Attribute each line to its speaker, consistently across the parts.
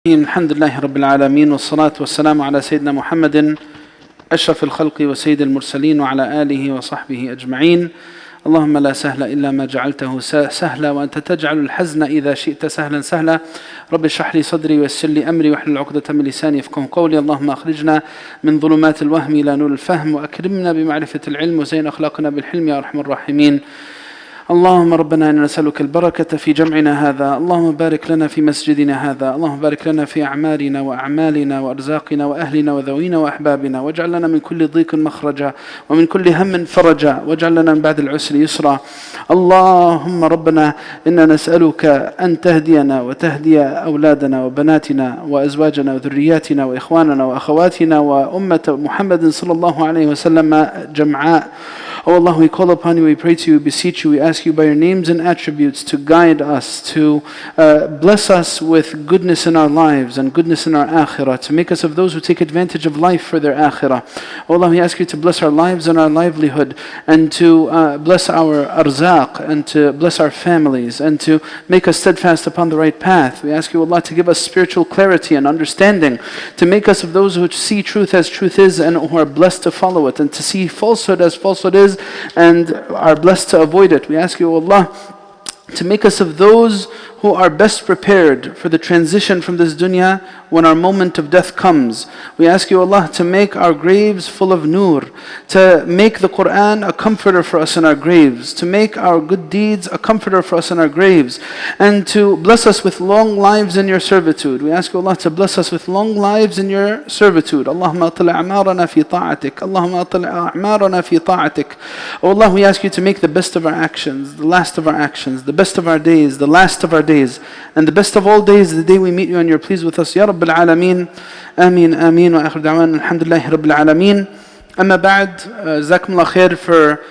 Speaker 1: الحمد لله رب العالمين والصلاة والسلام على سيدنا محمد أشرف الخلق وسيد المرسلين وعلى آله وصحبه أجمعين. اللهم لا سهل إلا ما جعلته سهلا وأنت تجعل الحزن إذا شئت سهلا سهلا. رب اشرح لي صدري ويسر لي أمري واحلل عقدة من لساني يفقهوا قولي. اللهم أخرجنا من ظلمات الوهم إلى نور الفهم وأكرمنا بمعرفة العلم وزين أخلاقنا بالحلم يا أرحم الراحمين. اللهم ربنا إنا نسألك البركة في جمعنا هذا. اللهم بارك لنا في مسجدنا هذا. اللهم بارك لنا في أعمالنا وأعمالنا وأرزاقنا وأهلنا وذوينا وأحبابنا، واجعل لنا من كل ضيق مخرجا ومن كل هم فرجا، واجعل لنا من بعد العسر يسرا. اللهم ربنا إنا نسألك أن تهدينا وتهدي أولادنا وبناتنا وأزواجنا وذرياتنا وإخواننا وأخواتنا وأمة محمد صلى الله عليه وسلم جمعاء. Oh Allah, we call upon you, we pray to you, beseech you, we ask you by your names and attributes to guide us, to bless us with goodness in our lives and goodness in our akhirah, to make us of those who take advantage of life for their akhirah. Oh Allah, we ask you to bless our lives and our livelihood, and to bless our arzaq, and to bless our families, and to make us steadfast upon the right path. We ask you, Allah, to give us spiritual clarity and understanding, to make us of those who see truth as truth is and who are blessed to follow it, and to see falsehood as falsehood is and are blessed to avoid it. We ask you, Allah, to make us of those who are best prepared for the transition from this dunya when our moment of death comes. We ask you, Allah, to make our graves full of nur, to make the Qur'an a comforter for us in our graves, to make our good deeds a comforter for us in our graves, and to bless us with long lives in your servitude. We ask you, Allah, to bless us with long lives in your servitude. Allahumma atil a'marana fi ta'atik. Allahumma atil a'marana fi ta'atik. Oh Allah, we ask you to make the best of our actions, the last of our actions, the best of our days, the last of our days, and the best of all days, the day we meet you and you're pleased with us. Ya Rabbil Alameen. Ameen, ameen. Wa akhir da'wan. Alhamdulillahi Rabbil Alameen. Amma ba'd. Jazakumullah khair for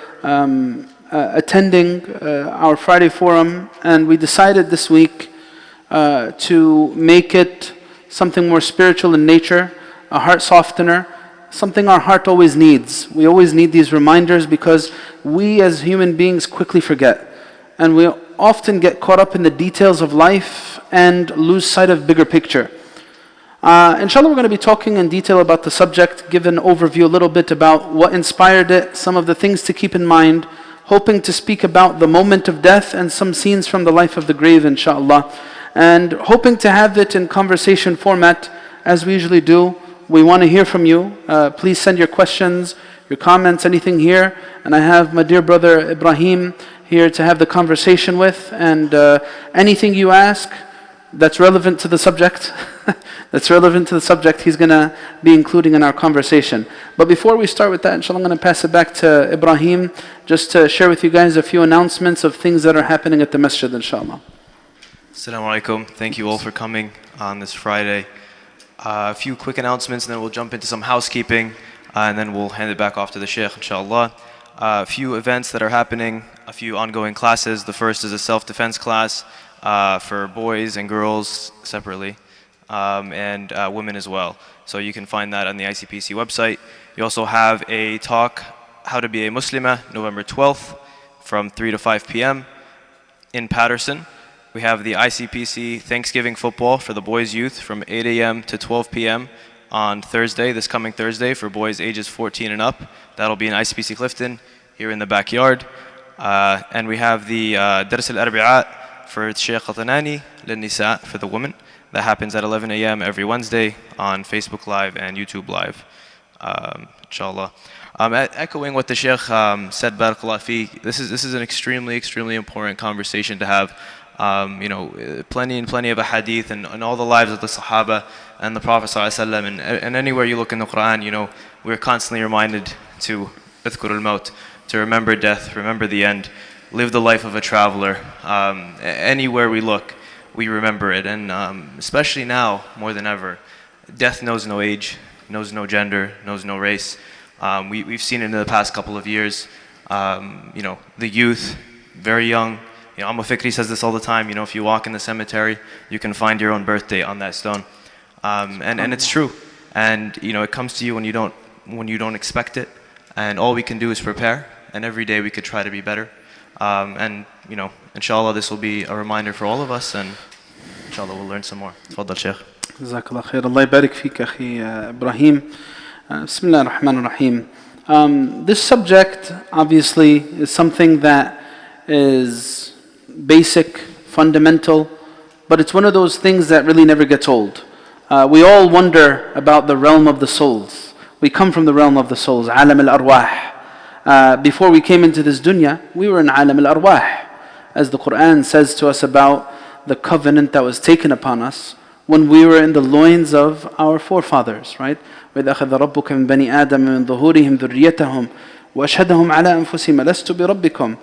Speaker 1: attending our Friday forum. And we decided this week to make it something more spiritual in nature, a heart softener, something our heart always needs. We always need these reminders because we as human beings quickly forget. And we often get caught up in the details of life and lose sight of bigger picture. Inshallah, we're going to be talking in detail about the subject, give an overview a little bit about what inspired it, some of the things to keep in mind, hoping to speak about the moment of death and some scenes from the life of the grave, inshallah. And hoping to have it in conversation format, as we usually do. We want to hear from you. Please send your questions, your comments, anything here. And I have my dear brother Ibrahim here to have the conversation with, and anything you ask that's relevant to the subject, he's going to be including in our conversation. But before we start with that, inshallah, I'm going to pass it back to Ibrahim just to share with you guys a few announcements of things that are happening at the masjid, inshallah.
Speaker 2: Assalamu alaikum. Thank you all for coming on this Friday. A few quick announcements, and then we'll jump into some housekeeping, and then we'll hand it back off to the Shaykh, inshallah. A few events that are happening, a few ongoing classes. The first is a self-defense class for boys and girls separately, and women as well. So you can find that on the ICPC website. You also have a talk, How to Be a Muslimah, November 12th from 3 to 5 p.m. in Patterson. We have the ICPC Thanksgiving football for the boys' youth from 8 a.m. to 12 p.m. on Thursday, this coming Thursday, for boys ages 14 and up. That'll be in ICPC Clifton, here in the backyard. And we have the Dars al-Arbi'at for Shaykh al-Tanani, lil-Nisa, for the women. That happens at 11 a.m. every Wednesday on Facebook Live and YouTube Live, inshallah. Echoing what the Shaykh said, Barakallah fi, this is an extremely important conversation to have. Plenty of hadith and all the lives of the Sahaba and the Prophet ﷺ, and anywhere you look in the Quran, we're constantly reminded to اذكر الموت, to remember death, remember the end, live the life of a traveler. Anywhere we look, we remember it, and especially now more than ever, death knows no age, knows no gender, knows no race. We've seen it in the past couple of years. The youth, very young. Amma Fikri says this all the time, if you walk in the cemetery, you can find your own birthday on that stone. And it's true. And it comes to you when you don't expect it. And all we can do is prepare. And every day we could try to be better. And inshallah, this will be a reminder for all of us. And inshallah we'll learn some more. Tfaddal, Sheikh.
Speaker 1: جزاك الله خير. الله يبارك فيك أخي إبراهيم. بسم الله الرحمن الرحيم. This subject obviously is something that is basic, fundamental, but it's one of those things that really never gets old. We all wonder about the realm of the souls. We come from the realm of the souls, alam al-arwah. Before we came into this dunya, we were in alam al-arwah. As the Quran says to us about the covenant that was taken upon us when we were in the loins of our forefathers, right? وَإِذْ أَخَذَ رَبُّكَ مِنْ بَنِي آدَمَ مِنْ ظُهُورِهِمْ ذُرِّيَّتَهُمْ وَأَشْهَدَهُمْ عَلَىٰ أَنفُسِهِمْ أَلَسْتُ بِرَبِّكُمْ.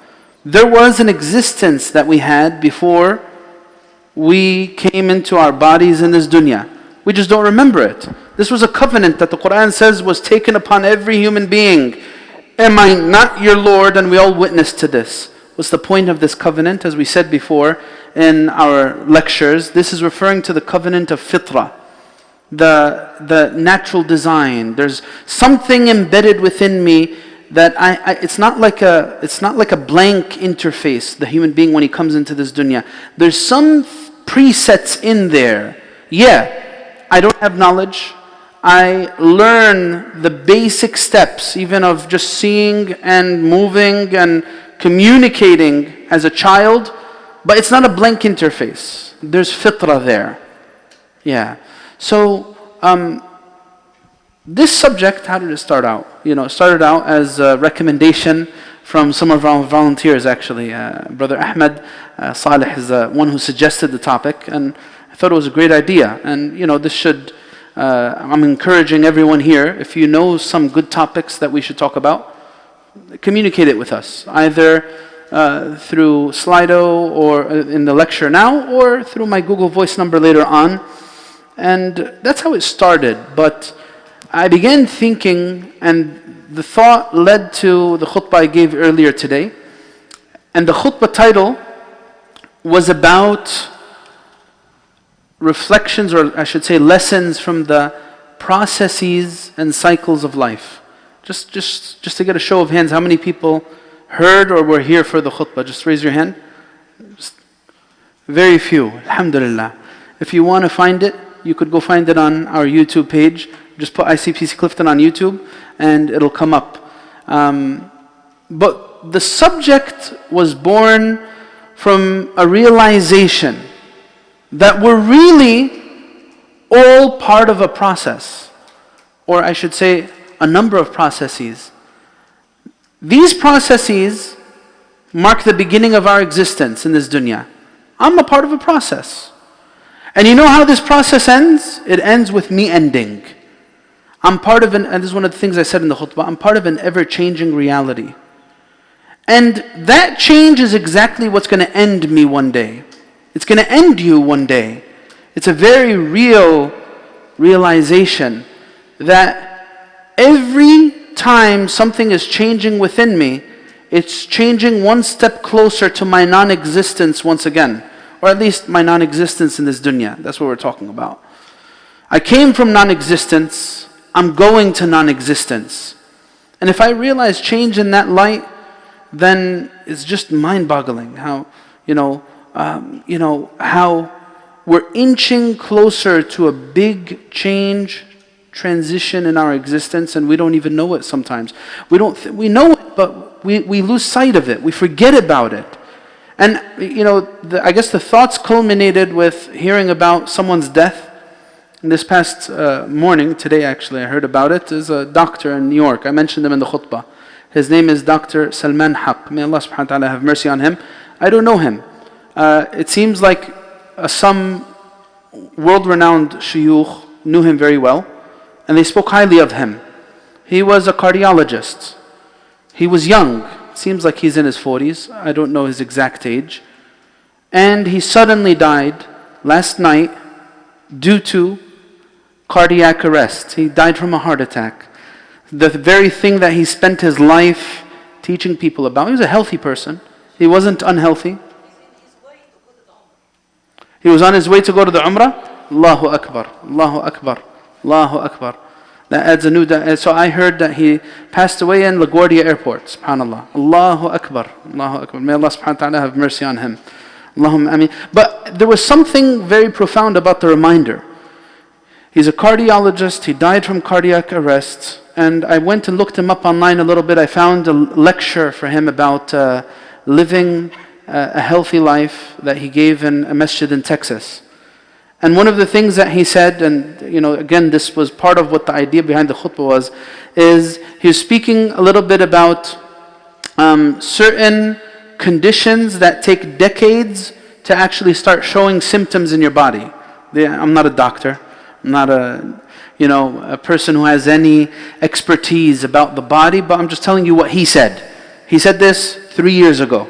Speaker 1: There was an existence that we had before we came into our bodies in this dunya. We just don't remember it. This was a covenant that the Quran says was taken upon every human being. Am I not your Lord? And we all witnessed to this. What's the point of this covenant? As we said before in our lectures, this is referring to the covenant of fitrah, the natural design. There's something embedded within me that it's not like a blank interface, the human being when he comes into this dunya. There's some presets in there. Yeah, I don't have knowledge. I learn the basic steps, even of just seeing and moving and communicating as a child, but it's not a blank interface. There's fitrah there. Yeah. So, this subject, how did it start out? It started out as a recommendation from some of our volunteers actually. Brother Ahmed Saleh is the one who suggested the topic, and I thought it was a great idea. And this should, I'm encouraging everyone here, if you know some good topics that we should talk about, communicate it with us, either through Slido or in the lecture now, or through my Google Voice number later on. And that's how it started. But I began thinking, and the thought led to the khutbah I gave earlier today. And the khutbah title was about reflections, or I should say lessons from the processes and cycles of life. Just to get a show of hands, how many people heard or were here for the khutbah? Just raise your hand. Just very few, alhamdulillah. If you want to find it, you could go find it on our YouTube page. Just put ICPC Clifton on YouTube and it'll come up. But the subject was born from a realization that we're really all part of a process, or I should say a number of processes. These processes mark the beginning of our existence in this dunya. I'm a part of a process. And you know how this process ends? It ends with me ending. I'm part of and this is one of the things I said in the khutbah, I'm part of an ever-changing reality. And that change is exactly what's going to end me one day. It's going to end you one day. It's a very real realization that every time something is changing within me, it's changing one step closer to my non-existence once again. Or at least my non-existence in this dunya. That's what we're talking about. I came from non-existence, I'm going to non-existence. And if I realize change in that light, then it's just mind-boggling how, how we're inching closer to a big change, transition in our existence, and we don't even know it sometimes. We know it, but we lose sight of it. We forget about it. And I guess the thoughts culminated with hearing about someone's death. And this past morning, today actually, I heard about it. There's a doctor in New York. I mentioned him in the khutbah. His name is Dr. Salman Haq. May Allah subhanahu wa ta'ala have mercy on him. I don't know him. It seems like some world-renowned shuyukh knew him very well, and they spoke highly of him. He was a cardiologist. He was young. It seems like he's in his 40s. I don't know his exact age. And he suddenly died last night due to cardiac arrest. He died from a heart attack. The very thing that he spent his life teaching people about. He was a healthy person. He wasn't unhealthy. He was on his way to go to the Umrah. Allahu Akbar, Allahu Akbar, Allahu Akbar. That adds a new... So I heard that he passed away in LaGuardia Airport. SubhanAllah. Allahu Akbar, Allahu Akbar. May Allah subhanahu wa ta'ala have mercy on him. Allahumma ameen. But there was something very profound about the reminder. He's a cardiologist, he died from cardiac arrest, and I went and looked him up online a little bit. I found a lecture for him about living a healthy life that he gave in a masjid in Texas. And one of the things that he said, and again, this was part of what the idea behind the khutbah was, is he was speaking a little bit about certain conditions that take decades to actually start showing symptoms in your body. I'm not a doctor. I'm not a person who has any expertise about the body, but I'm just telling you what he said. He said this 3 years ago.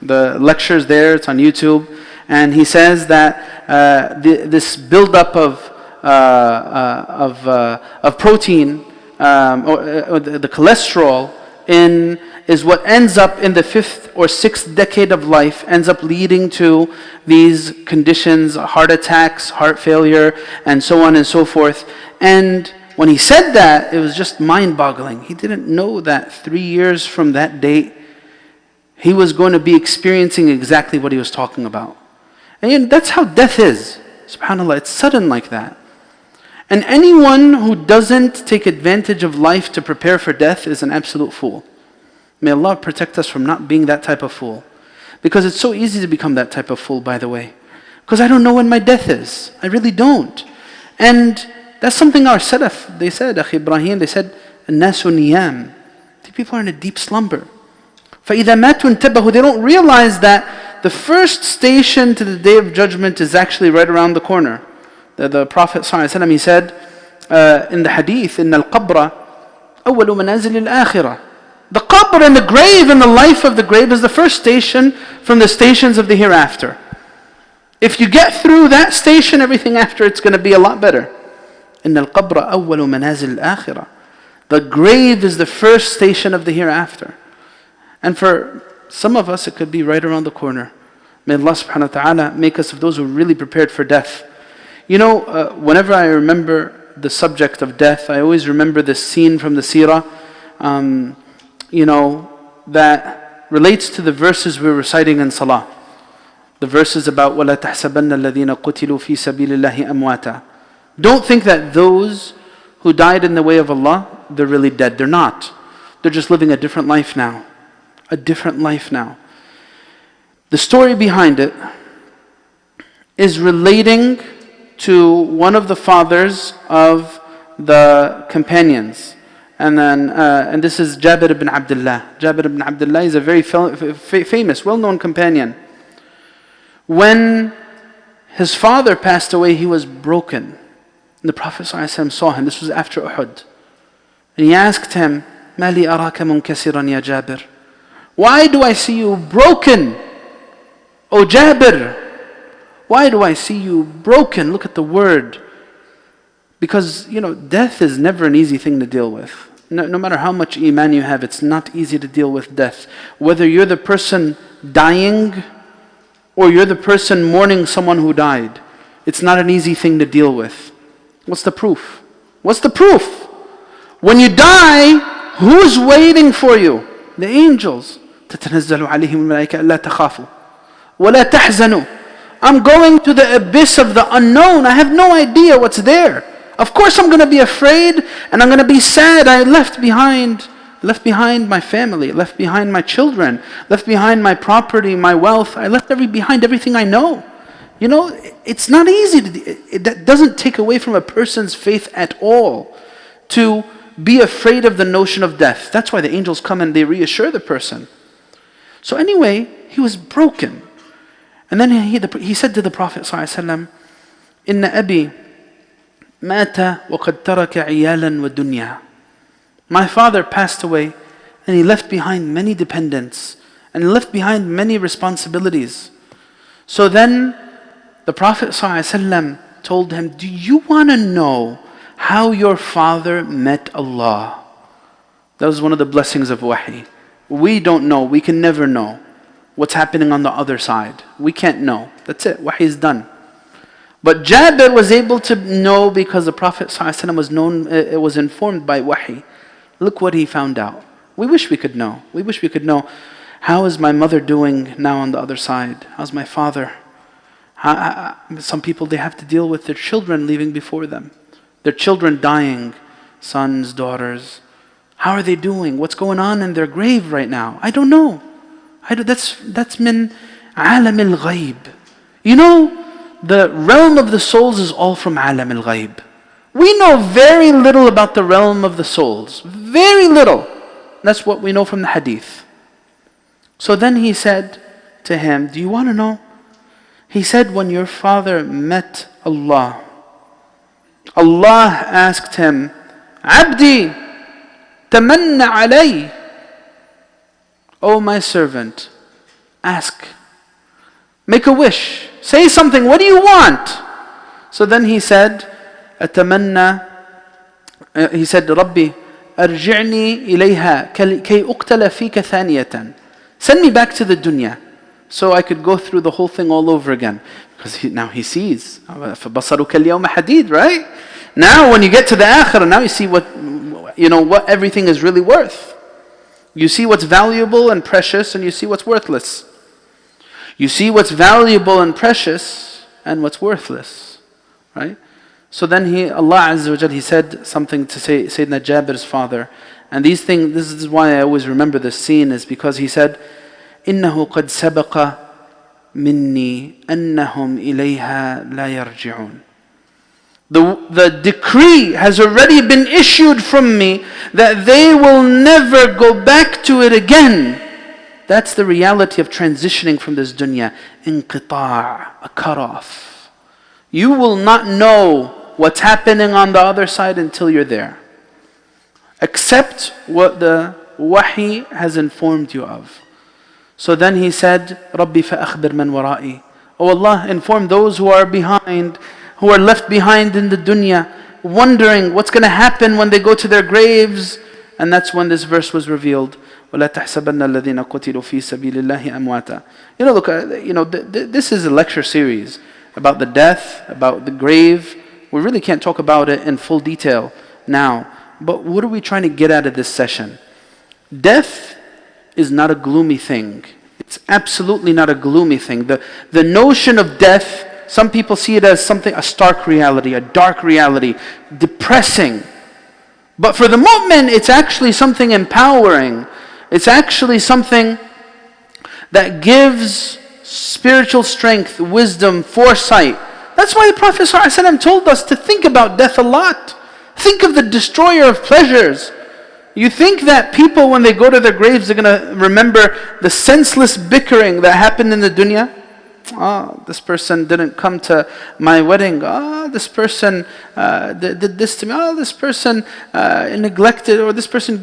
Speaker 1: The lecture's there, it's on YouTube, and he says that this buildup of protein, or the cholesterol is what ends up in the 5th or 6th decade of life, ends up leading to these conditions, heart attacks, heart failure, and so on and so forth. And when he said that, it was just mind-boggling. He didn't know that 3 years from that date, he was going to be experiencing exactly what he was talking about. And that's how death is. SubhanAllah, it's sudden like that. And anyone who doesn't take advantage of life to prepare for death is an absolute fool. May Allah protect us from not being that type of fool. Because it's so easy to become that type of fool, by the way. Because I don't know when my death is. I really don't. And that's something our Salaf, they said, Akhi Ibrahim, they said, النَّاسُ نِيَامٌ. The people are in a deep slumber. فَإِذَا مَاتُوا انْتَبَهُوا. They don't realize that the first station to the Day of Judgment is actually right around the corner. The Prophet ﷺ, he said in the hadith, إِنَّ الْقَبْرَ أَوَّلُ مَنَازِلِ الْآخِرَةِ. The qabr and the grave and the life of the grave is the first station from the stations of the hereafter. If you get through that station, everything after it's going to be a lot better. إِنَّ الْقَبْرَ أَوَّلُ مَنَازِلِ الْآخِرَةِ. The grave is the first station of the hereafter. And for some of us, it could be right around the corner. May Allah subhanahu wa ta'ala make us of those who are really prepared for death. Whenever I remember the subject of death, I always remember this scene from the seerah, that relates to the verses we're reciting in salah. The verses about وَلَا تَحْسَبَنَّ الَّذِينَ قُتِلُوا فِي سَبِيلِ اللَّهِ أَمْوَاتًا. Don't think that those who died in the way of Allah, they're really dead. They're not. They're just living a different life now. A different life now. The story behind it is relating to one of the fathers of the companions. And this is Jabir ibn Abdullah. Jabir ibn Abdullah is a very famous, well-known companion. When his father passed away, he was broken. And the Prophet ﷺ saw him. This was after Uhud. And he asked him, مَا لِي أَرَاكَ مُنْكَسِرًا يَا جَابِرُ. Why do I see you broken? O Jabir, why do I see you broken? Look at the word. Because, death is never an easy thing to deal with. No matter how much iman you have, it's not easy to deal with death. Whether you're the person dying or you're the person mourning someone who died, it's not an easy thing to deal with. What's the proof? What's the proof? When you die, who's waiting for you? The angels. تَتَنَزَّلُ عَلَيْهِمُ الْمَلَائِكَةُ أَلَّا تَخَافُوا وَلَا تَحْزَنُوا. I'm going to the abyss of the unknown. I have no idea what's there. Of course I'm going to be afraid and I'm going to be sad. I left behind my family, left behind my children, left behind my property, my wealth. I left behind everything I know. It's not easy. That doesn't take away from a person's faith at all to be afraid of the notion of death. That's why the angels come and they reassure the person. So anyway, he was broken. And then he said to the Prophet ﷺ, إِنَّ أَبِي مَاتَ وَقَدْ تَرَكَ عِيَالًا وَدُنْيَا. My father passed away and he left behind many dependents and he left behind many responsibilities. So then the Prophet ﷺ told him, do you want to know how your father met Allah? That was one of the blessings of wahi. We don't know, we can never know what's happening on the other side. We can't know. That's it, wahi is done. But Jabir was able to know because the Prophet ﷺ was informed by wahi. Look what he found out. We wish we could know. We wish we could know How is my mother doing now on the other side? How's my father? Some people, they have to deal with their children leaving before them. Their children dying, sons, daughters. How are they doing? What's going on in their grave right now? I don't know. That's min alam al-ghayb. You know, the realm of the souls is all from alam al-ghayb. We know very little about the realm of the souls. Very little. That's what we know from the hadith. So then he said to him, do you want to know? He said, when your father met Allah, Allah asked him, Abdi, tamanna alay. Oh my servant, ask. Make a wish. Say something. What do you want? So then he said, أتمنى, he said, Rabbi, أرجعني إليها كي أقتل فيك ثانية. Send me back to the dunya so I could go through the whole thing all over again. Because now he sees. فَبَصَرُكَ الْيَوْمَ حَدِيدٌ, right? Now when you get to the akhirah, now you see what everything is really worth. You see what's valuable and precious, and you see what's worthless. You see what's valuable and precious and what's worthless. Right? So then Allah Azza wa Jal, He said something to Sayyidina Jabir's father. And these things, this is why I always remember this scene, is because he said, إِنَّهُ قَدْ سَبَقَ مِنِّي أَنَّهُمْ إِلَيْهَا لَا يَرْجِعُونَ. The decree has already been issued from me that they will never go back to it again. That's the reality of transitioning from this dunya. Inqita', a cut-off. You will not know what's happening on the other side until you're there. Except what the wahi has informed you of. So then he said, Rabbi fa'akhbir man wara'i. Oh Allah, inform those who are behind, who are left behind in the dunya, wondering what's going to happen when they go to their graves. And that's when this verse was revealed. وَلَا تَحْسَبَنَّ الَّذِينَ قُتِلُوا فِي سَبِيلِ اللَّهِ أَمْوَاتًا. Look, this is a lecture series about the death, about the grave. We really can't talk about it in full detail now. But what are we trying to get out of this session? Death is not a gloomy thing. It's absolutely not a gloomy thing. The notion of death, some people see it as something, a stark reality, a dark reality, depressing. But for the mu'min, it's actually something empowering. It's actually something that gives spiritual strength, wisdom, foresight. That's why the Prophet ﷺ told us to think about death a lot. Think of the destroyer of pleasures. You think that people, when they go to their graves, they're going to remember the senseless bickering that happened in the dunya? This person didn't come to my wedding. This person did this to me. This person neglected, or this person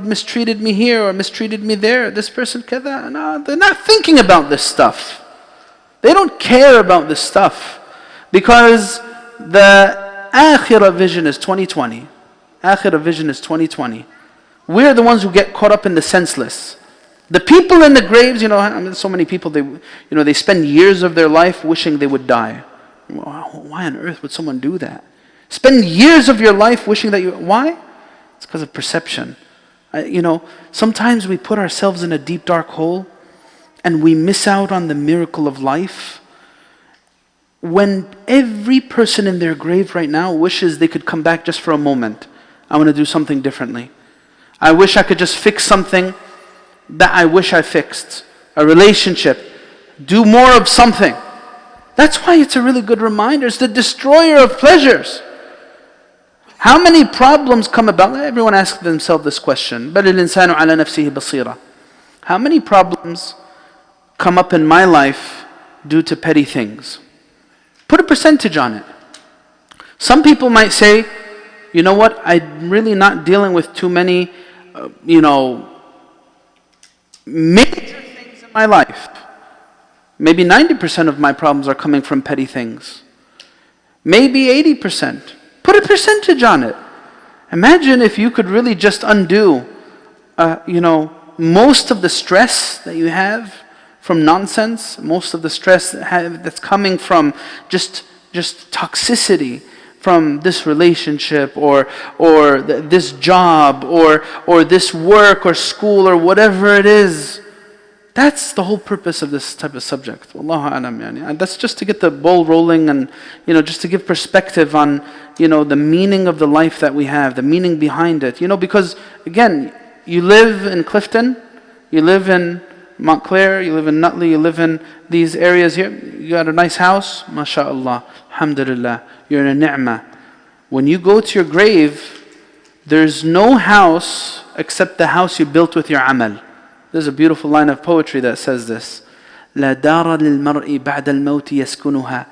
Speaker 1: mistreated me here or mistreated me there. This person kada. No, they're not thinking about this stuff. They don't care about this stuff. Because the akhirah vision is 2020. Akhirah vision is 2020. We're the ones who get caught up in the senseless. The people in the graves, so many people, they spend years of their life wishing they would die. Why on earth would someone do that? Spend years of your life wishing that why? It's because of perception. Sometimes we put ourselves in a deep dark hole and we miss out on the miracle of life. When every person in their grave right now wishes they could come back just for a moment. I want to do something differently. I wish I could just fix something that I wish I fixed. A relationship. Do more of something. That's why it's a really good reminder. It's the destroyer of pleasures. How many problems come about? Everyone asks themselves this question. بَلِ الْإِنسَانُ عَلَى نَفْسِهِ بَصِيرًا. How many problems come up in my life due to petty things? Put a percentage on it. Some people might say, you know what, I'm really not dealing with too many, major things in my life. Maybe 90% of my problems are coming from petty things. Maybe 80%. Put a percentage on it. Imagine if you could really just undo, most of the stress that you have from nonsense, most of the stress that's coming from just toxicity, from this relationship or this job or this work or school or whatever it is. That's the whole purpose of this type of subject. Wallahu alam, yani. And that's just to get the ball rolling and, just to give perspective on, the meaning of the life that we have, the meaning behind it. Because, again, you live in Clifton, you live in Montclair, you live in Nutley, you live in these areas here. You got a nice house, mashallah, alhamdulillah, you're in a ni'mah. When you go to your grave, there's no house except the house you built with your amal. There's a beautiful line of poetry that says this: لا دار للمرء بعد الموت يسكنها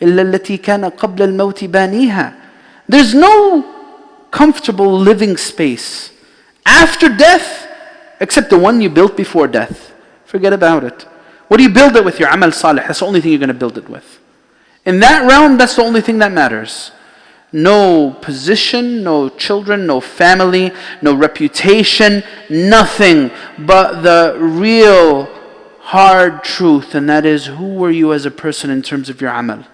Speaker 1: إلا التي كان قبل الموت بانيها. There's no comfortable living space after death except the one you built before death. Forget about it. What do you build it with? Your amal salih. That's the only thing you're going to build it with. In that realm, that's the only thing that matters. No position, no children, no family, no reputation, nothing but the real hard truth, and that is, who were you as a person in terms of your amal?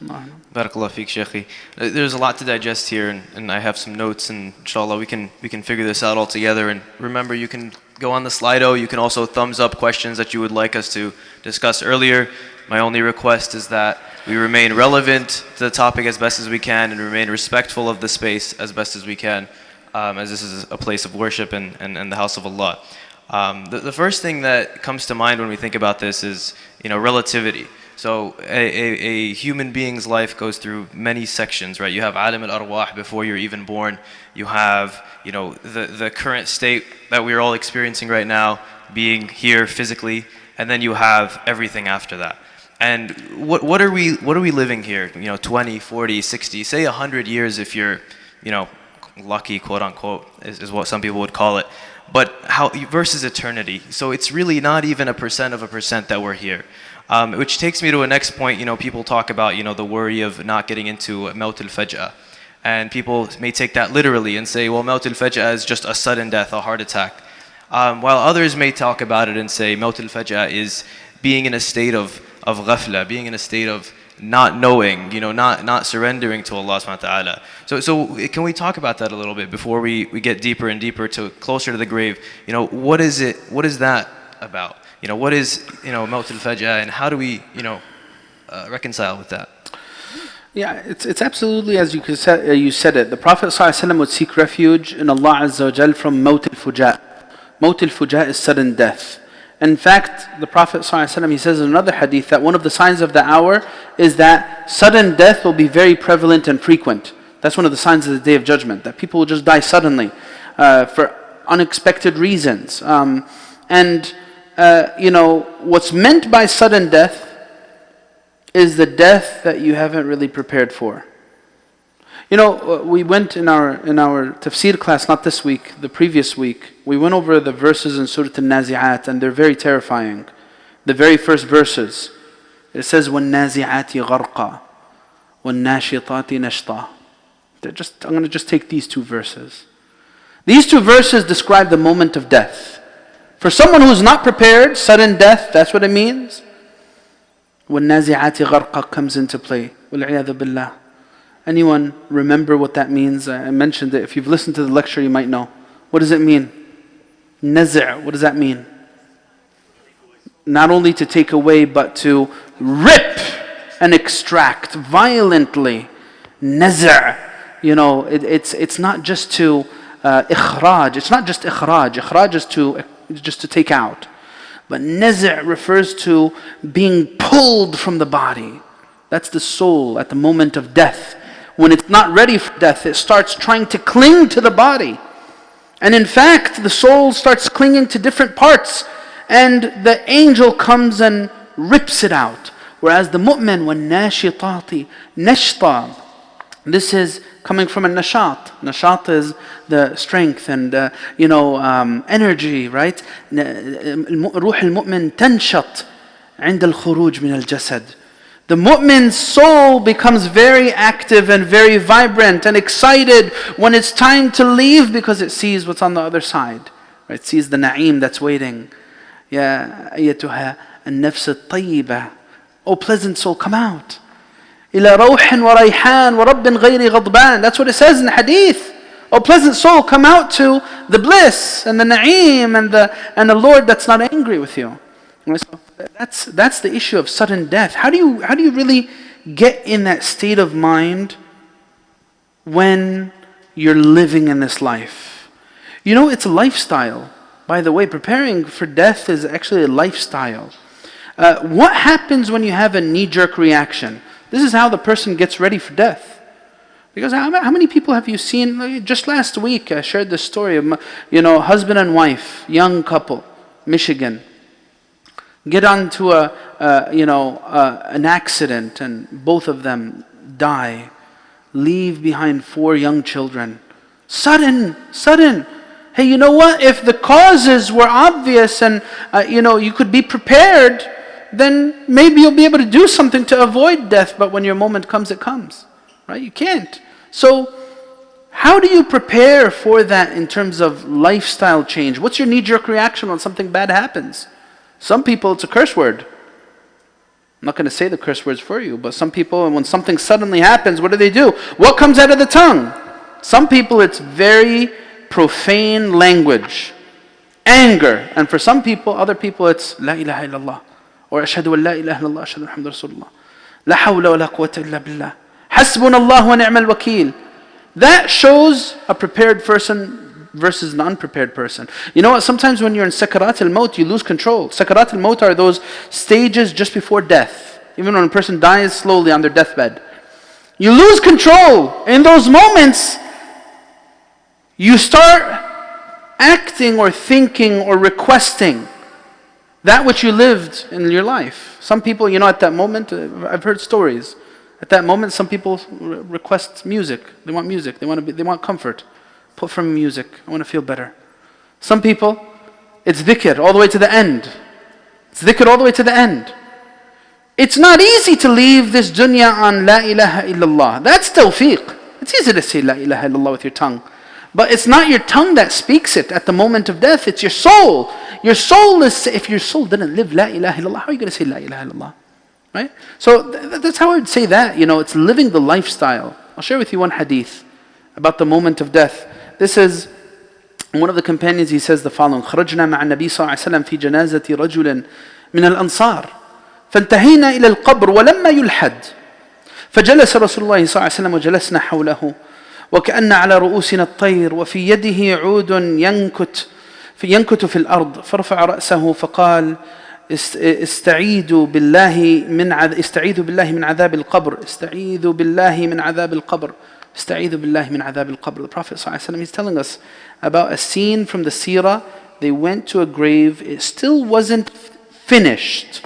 Speaker 2: Barakallah feek, Shaykhi. There's a lot to digest here, and I have some notes, and inshallah we can figure this out all together. And remember, you can go on the Slido. You can also thumbs up questions that you would like us to discuss earlier. My only request is that we remain relevant to the topic as best as we can and remain respectful of the space as best as we can, as this is a place of worship and the house of Allah. The first thing that comes to mind when we think about this is, relativity. So a human being's life goes through many sections, right? You have alim al-arwah before you're even born. You have, the current state that we're all experiencing right now, being here physically, and then you have everything after that. And what are we living here? 20, 40, 60, say 100 years if you're, lucky, quote unquote, is what some people would call it. But how versus eternity. So it's really not even 1% of a percent that we're here. Which takes me to a next point. People talk about, the worry of not getting into Maut al-Faj'ah. And people may take that literally and say, well, Maut al-Faj'ah is just a sudden death, a heart attack. While others may talk about it and say Maut al-Faj'ah is being in a state of ghafla, being in a state of not knowing, not surrendering to Allah subhanahu wa ta'ala. So can we talk about that a little bit before we get deeper and deeper closer to the grave? What is that about? What is, Maut al-Faj'ah, and how do we, reconcile with that?
Speaker 1: Yeah, it's absolutely as you said it. The Prophet ﷺ would seek refuge in Allah Azza wa Jal from Maut al-Fuja'. Maut al-Fuja' is sudden death. In fact, the Prophet ﷺ, he says in another hadith that one of the signs of the hour is that sudden death will be very prevalent and frequent. That's one of the signs of the Day of Judgment, that people will just die suddenly for unexpected reasons. What's meant by sudden death is the death that you haven't really prepared for. We went in our tafsir class, not this week, the previous week, we went over the verses in Surah Al-Nazi'at, and they're very terrifying. The very first verses, it says, وَالنَّازِعَاتِ غَرْقًا وَالنَّاشِطَاتِ نَشْطًا. I'm going to just take these two verses. These two verses describe the moment of death. For someone who's not prepared, sudden death, that's what it means. وَالنَّازِعَاتِ غَرْقًا comes into play. وَالْعِيَاذُ بِاللَّهِ. Anyone remember what that means? I mentioned it. If you've listened to the lecture, you might know. What does it mean? Nazi', what does that mean? Not only to take away, but to rip and extract violently. Nazi'. It's not just to ikhraj. It's not just ikhraj. Ikhraj is just to take out. But nazi' refers to being pulled from the body. That's the soul at the moment of death. When it's not ready for death, it starts trying to cling to the body. And in fact, the soul starts clinging to different parts, and the angel comes and rips it out. Whereas the mu'min, وَالنَّاشِطَاتِ نَشْطًا, this is coming from a nashat. Nashat is the strength and energy, right? روح المؤمن تنشط عند الخروج من الجسد. The mu'min's soul becomes very active and very vibrant and excited when it's time to leave, because it sees what's on the other side. Right? It sees the na'im that's waiting. Ya ayyatuha an-nafs at-tayyibah. Oh pleasant soul, come out. إِلَى رَوْحٍ وَرَيْحَانٍ وَرَبٍّ غَيْرِ غَضْبَانٍ. That's what it says in the hadith. Oh pleasant soul, come out to the bliss and the na'im and the Lord that's not angry with you. So that's the issue of sudden death. How do you really get in that state of mind when you're living in this life? You know, it's a lifestyle. By the way, preparing for death is actually a lifestyle. What happens when you have a knee-jerk reaction? This is how the person gets ready for death. Because how many people have you seen? Just last week, I shared the story of, husband and wife, young couple, Michigan, get onto an accident and both of them die, leave behind 4 young children. Sudden. Hey, you know what? If the causes were obvious and you could be prepared, then maybe you'll be able to do something to avoid death. But when your moment comes, it comes, right? You can't. So how do you prepare for that in terms of lifestyle change? What's your knee-jerk reaction when something bad happens? Some people, it's a curse word. I'm not going to say the curse words for you, but some people, when something suddenly happens, what do? What comes out of the tongue? Some people, it's very profane language, anger. And for some people, other people, it's La ilaha illallah, or Ashhadu an la ilaha illallah, Ashhadu Muhammadur Rasulullah, La hawla wa la quwwata illa billah, Hasbunallah wa ni'mal wakeel. That shows a prepared person versus an unprepared person. You know what? Sometimes when you're in Sakarat al-Maut, you lose control. Sakarat al-Maut are those stages just before death. Even when a person dies slowly on their deathbed. You lose control. In those moments, you start acting or thinking or requesting that which you lived in your life. Some people, at that moment, I've heard stories. At that moment, some people request music. They want music. They want comfort. Put from music. I want to feel better. Some people, it's dhikr all the way to the end. It's dhikr all the way to the end. It's not easy to leave this dunya on La ilaha illallah. That's tawfiq. It's easy to say La ilaha illallah with your tongue. But it's not your tongue that speaks it at the moment of death. It's your soul. Your soul is, if your soul didn't live La ilaha illallah, how are you going to say La ilaha illallah? Right? So that's how I would say that. It's living the lifestyle. I'll share with you one hadith about the moment of death. This is one of the companions. He says the following: خرجنا مع النبي صلى الله عليه وسلم في جنازة رجل من الأنصار فانتهينا إلى القبر ولما يلحد فجلس رسول الله صلى الله عليه وسلم وجلسنا حوله وكأن على رؤوسنا الطير وفي يده عود ينكت في الأرض فرفع رأسه فقال استعيذوا بالله من عذاب القبر استعيذوا بالله من عذاب القبر استعيذوا بالله من عذاب القبر. The Prophet ﷺ is telling us about a scene from the seerah. They went to a grave. It still wasn't finished.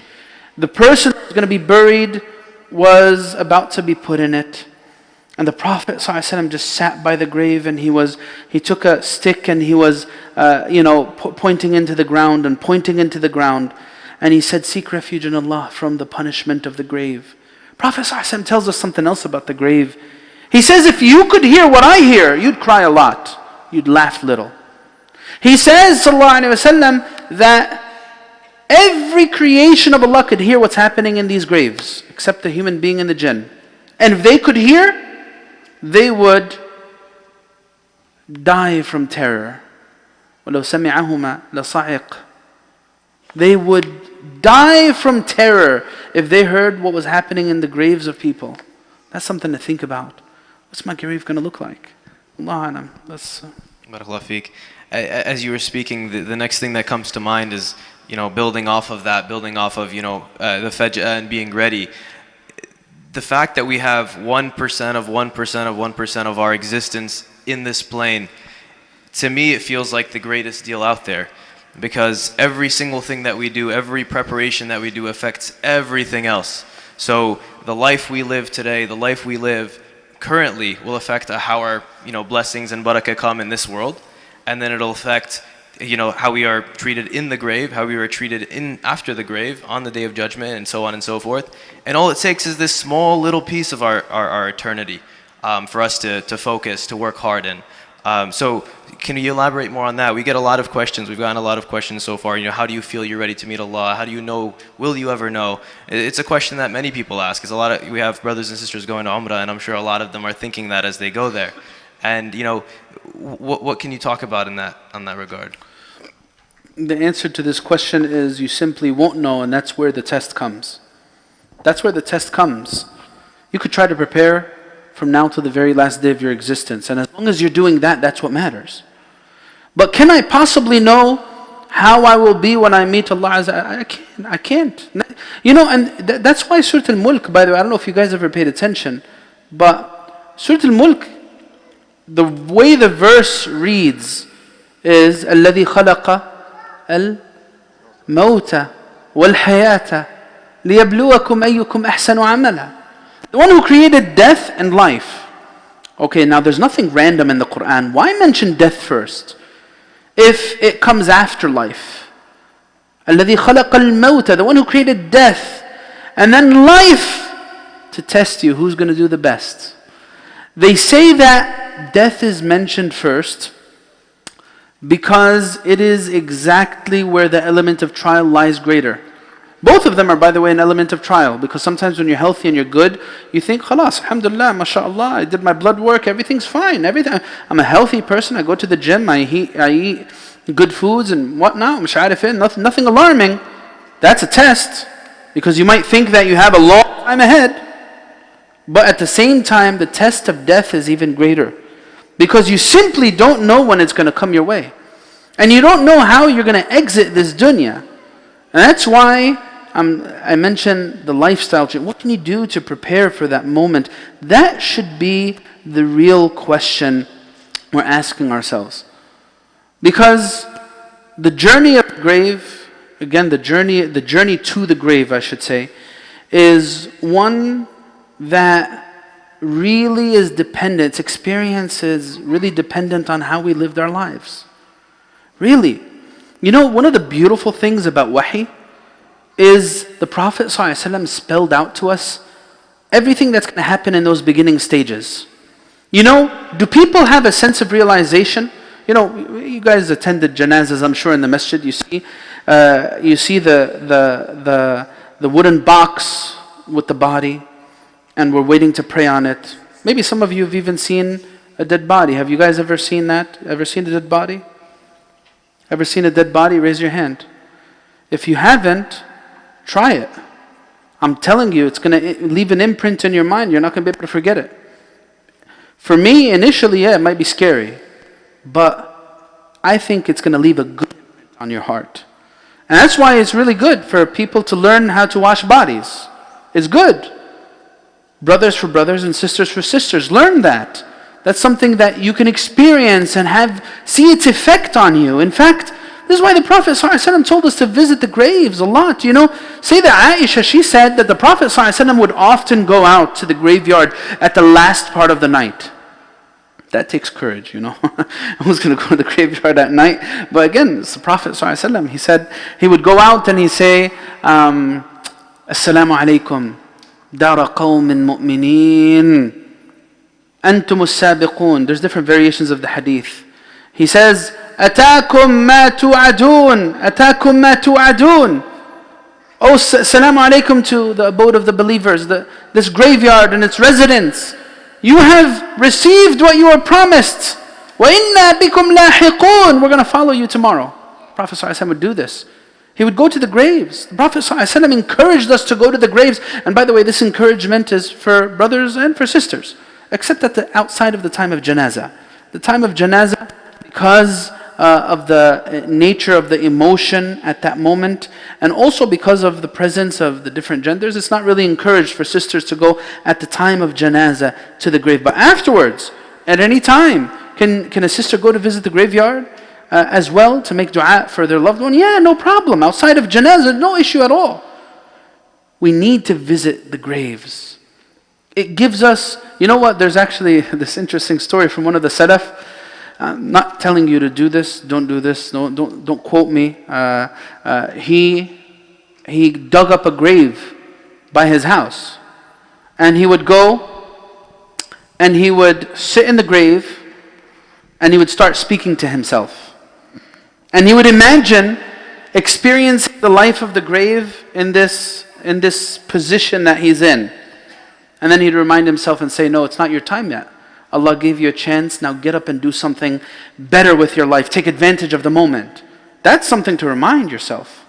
Speaker 1: The person who was going to be buried was about to be put in it. And the Prophet ﷺ just sat by the grave, and he took a stick and he was pointing into the ground and pointing into the ground. And he said, seek refuge in Allah from the punishment of the grave. Prophet ﷺ tells us something else about the grave. He says, if you could hear what I hear, you'd cry a lot. You'd laugh little. He says, sallallahu alaihi wasallam, that every creation of Allah could hear what's happening in these graves, except the human being and the jinn. And if they could hear, they would die from terror. وَلَوْ سَمِعَهُمَا لَصَعِقْ. They would die from terror if they heard what was happening in the graves of people. That's something to think about. What's my grave going to look like? Allah alam.
Speaker 2: Barakallah feek. As you were speaking, the next thing that comes to mind is, building off of that, the fajr and being ready. The fact that we have 1% of 1% of 1% of our existence in this plane, to me it feels like the greatest deal out there. Because every single thing that we do, every preparation that we do affects everything else. So the life we live today, the life we live currently will affect how our blessings and barakah come in this world, and then it'll affect how we are treated in the grave, how we are treated after the grave, on the day of judgment, and so on and so forth. And all it takes is this small little piece of our eternity for us to focus, to work hard in. So can you elaborate more on that? We get a lot of questions. We've gotten a lot of questions so far. How do you feel you're ready to meet Allah? How do you know? Will you ever know? It's a question that many people ask. Because we have brothers and sisters going to Umrah, and I'm sure a lot of them are thinking that as they go there. And what can you talk about on that regard?
Speaker 1: The answer to this question is you simply won't know, and that's where the test comes. That's where the test comes. You could try to prepare from now to the very last day of your existence, and as long as you're doing that, that's what matters. But can I possibly know how I will be when I meet Allah Azza? I can't. You know, and that's why Surah Al-Mulk, by the way, I don't know if you guys ever paid attention, but Surah Al-Mulk, the way the verse reads is الَّذِي خَلَقَ الْمَوْتَ وَالْحَيَاةَ لِيَبْلُوَكُمْ أَيُّكُمْ أَحْسَنُ عَمَلًا. The one who created death and life. Okay, now there's nothing random in the Quran. Why mention death first if it comes after life? الَّذِي خَلَقَ الْمَوْتَ, the one who created death, and then life to test you, who's going to do the best. They say that death is mentioned first because it is exactly where the element of trial lies greater. Both of them are, by the way, an element of trial, because sometimes when you're healthy and you're good, you think, khalas, alhamdulillah, mashallah, I did my blood work, everything's fine, I'm a healthy person, I go to the gym, I eat good foods and whatnot, nothing alarming. That's a test, because you might think that you have a long time ahead. But at the same time, the test of death is even greater, because you simply don't know when it's going to come your way. And you don't know how you're going to exit this dunya. And that's why I mentioned the lifestyle change. What can you do to prepare for that moment? That should be the real question we're asking ourselves. Because the journey of the grave, again the journey to the grave, I should say, is one that really is dependent, its experience is really dependent on how we lived our lives. Really. You know, one of the beautiful things about wahi is the Prophet ﷺ spelled out to us everything that's going to happen in those beginning stages. You know, do people have a sense of realization? You know, you guys attended janazas, I'm sure, in the masjid. You see the wooden box with the body, and we're waiting to pray on it. Maybe some of you have even seen a dead body. Have you guys ever seen that? Ever seen a dead body? Ever seen a dead body? Raise your hand. If you haven't, try it. I'm telling you, it's going to leave an imprint in your mind. You're not going to be able to forget it. For me, initially, yeah, it might be scary. But I think it's going to leave a good imprint on your heart. And that's why it's really good for people to learn how to wash bodies. It's good. Brothers for brothers and sisters for sisters. Learn that. That's something that you can experience and see its effect on you. In fact, this is why the Prophet ﷺ told us to visit the graves a lot. You know, say that Aisha, she said that the Prophet ﷺ would often go out to the graveyard at the last part of the night. That takes courage, you know. Who's going to go to the graveyard at night? But again, it's the Prophet ﷺ. He said, he would go out and he'd say, Assalamu alaikum, dara qawmin mu'mineen, antum as-sabiqun. There's different variations of the hadith. He says, Ataakum ma tu'adun, Ataakum ma tu'adun. Oh, Assalamu alaikum to the abode of the believers, this graveyard and its residents. You have received what you were promised. وَإِنَّا بِكُمْ لَاحِقُونَ. We're going to follow you tomorrow. The Prophet ﷺ would do this. He would go to the graves. The Prophet ﷺ encouraged us to go to the graves. And by the way, this encouragement is for brothers and for sisters, except at the outside of the time of janazah. The time of janazah, because of the nature of the emotion at that moment, and also because of the presence of the different genders, it's not really encouraged for sisters to go at the time of janazah to the grave. But afterwards, at any time, can a sister go to visit the graveyard as well to make dua for their loved one? Yeah, no problem. Outside of janazah, no issue at all. We need to visit the graves. It gives us, you know what, there's actually this interesting story from one of the Salaf. I'm not telling you to do this, don't do this, don't quote me. He dug up a grave by his house. And he would go and he would sit in the grave and he would start speaking to himself. And he would imagine experiencing the life of the grave in this position that he's in. And then he'd remind himself and say, no, it's not your time yet. Allah gave you a chance, now get up and do something better with your life. Take advantage of the moment. That's something to remind yourself.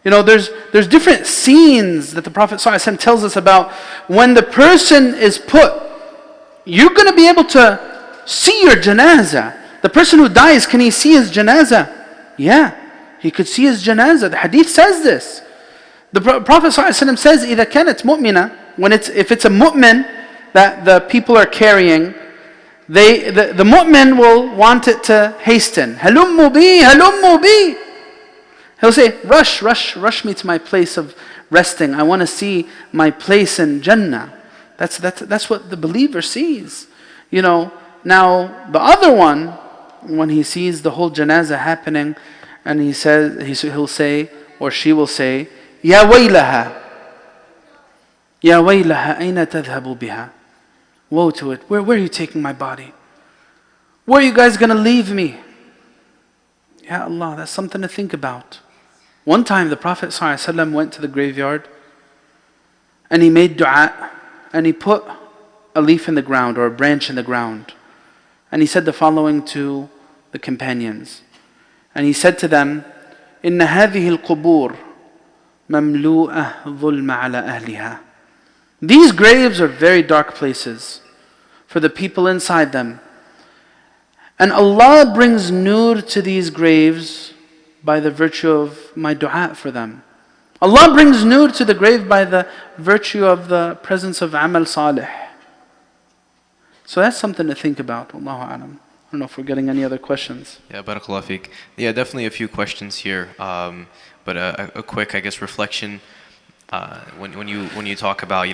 Speaker 1: There's different scenes that the Prophet ﷺ tells us about. When the person is put, you're going to be able to see your janazah. The person who dies, can he see his janazah? Yeah, he could see his janazah. The hadith says this. The Prophet ﷺ says, إِذَا كَانَتْ مُؤْمِنَةً, if it's a mu'min that the people are carrying, the mu'min will want it to hasten. هَلُمُّ بِي هَلُمُّ بِي. He'll say, rush me to my place of resting. I want to see my place in Jannah. That's what the believer sees. Now the other one, when he sees the whole janazah happening, and he'll say, or she will say, يا ويلها يا ويلها أين تذهب بها. Woe to it. Where are you taking my body? Where are you guys going to leave me? Ya Allah, that's something to think about. One time the Prophet ﷺ went to the graveyard and he made dua, and he put a leaf in the ground or a branch in the ground, and he said the following to the companions. And he said to them, إن هذه القبور مملوءة ظلم على أهلها. These graves are very dark places for the people inside them. And Allah brings nur to these graves by the virtue of my dua for them. Allah brings nur to the grave by the virtue of the presence of amal salih. So that's something to think about. Wallahu alam. I don't know if we're getting any other questions.
Speaker 2: Yeah, barakallah feek. Yeah, definitely a few questions here. But a quick, I guess, reflection. When you talk about,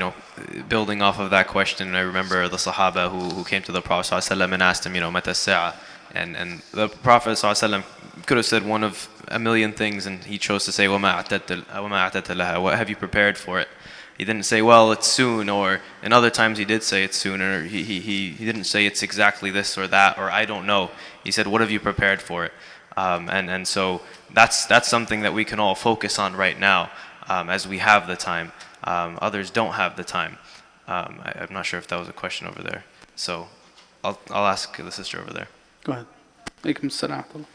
Speaker 2: building off of that question, I remember the Sahaba who came to the Prophet ﷺ and asked him, Mata sa'a, and the Prophet ﷺ could have said one of a million things, and he chose to say, وَمَا أَعْتَدْتَ لَهَا, what have you prepared for it? He didn't say, well, it's soon, or in other times he did say it's soon, or he didn't say it's exactly this or that, or I don't know. He said, what have you prepared for it? And so that's something that we can all focus on right now, as we have the time. Others don't have the time. I'm not sure if that was a question over there. So I'll ask the sister over there.
Speaker 1: Go ahead. Alaikum salam.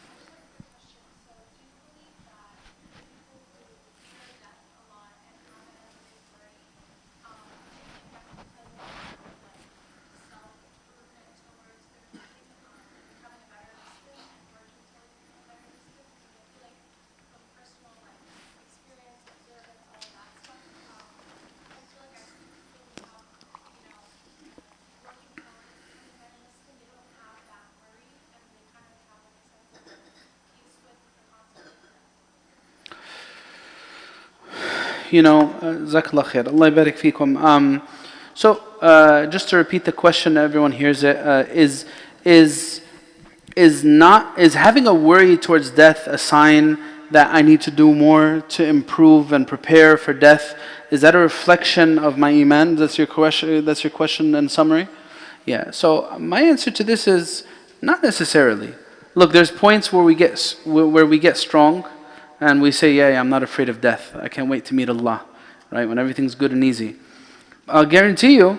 Speaker 1: Jazakallah khair. Allah barik feekum. So, just to repeat the question, everyone hears it. Is having a worry towards death a sign that I need to do more to improve and prepare for death? Is that a reflection of my iman? That's your question in summary? Yeah. So my answer to this is not necessarily. Look, there's points where we get strong. And we say, yeah, I'm not afraid of death. I can't wait to meet Allah, right? When everything's good and easy. I'll guarantee you,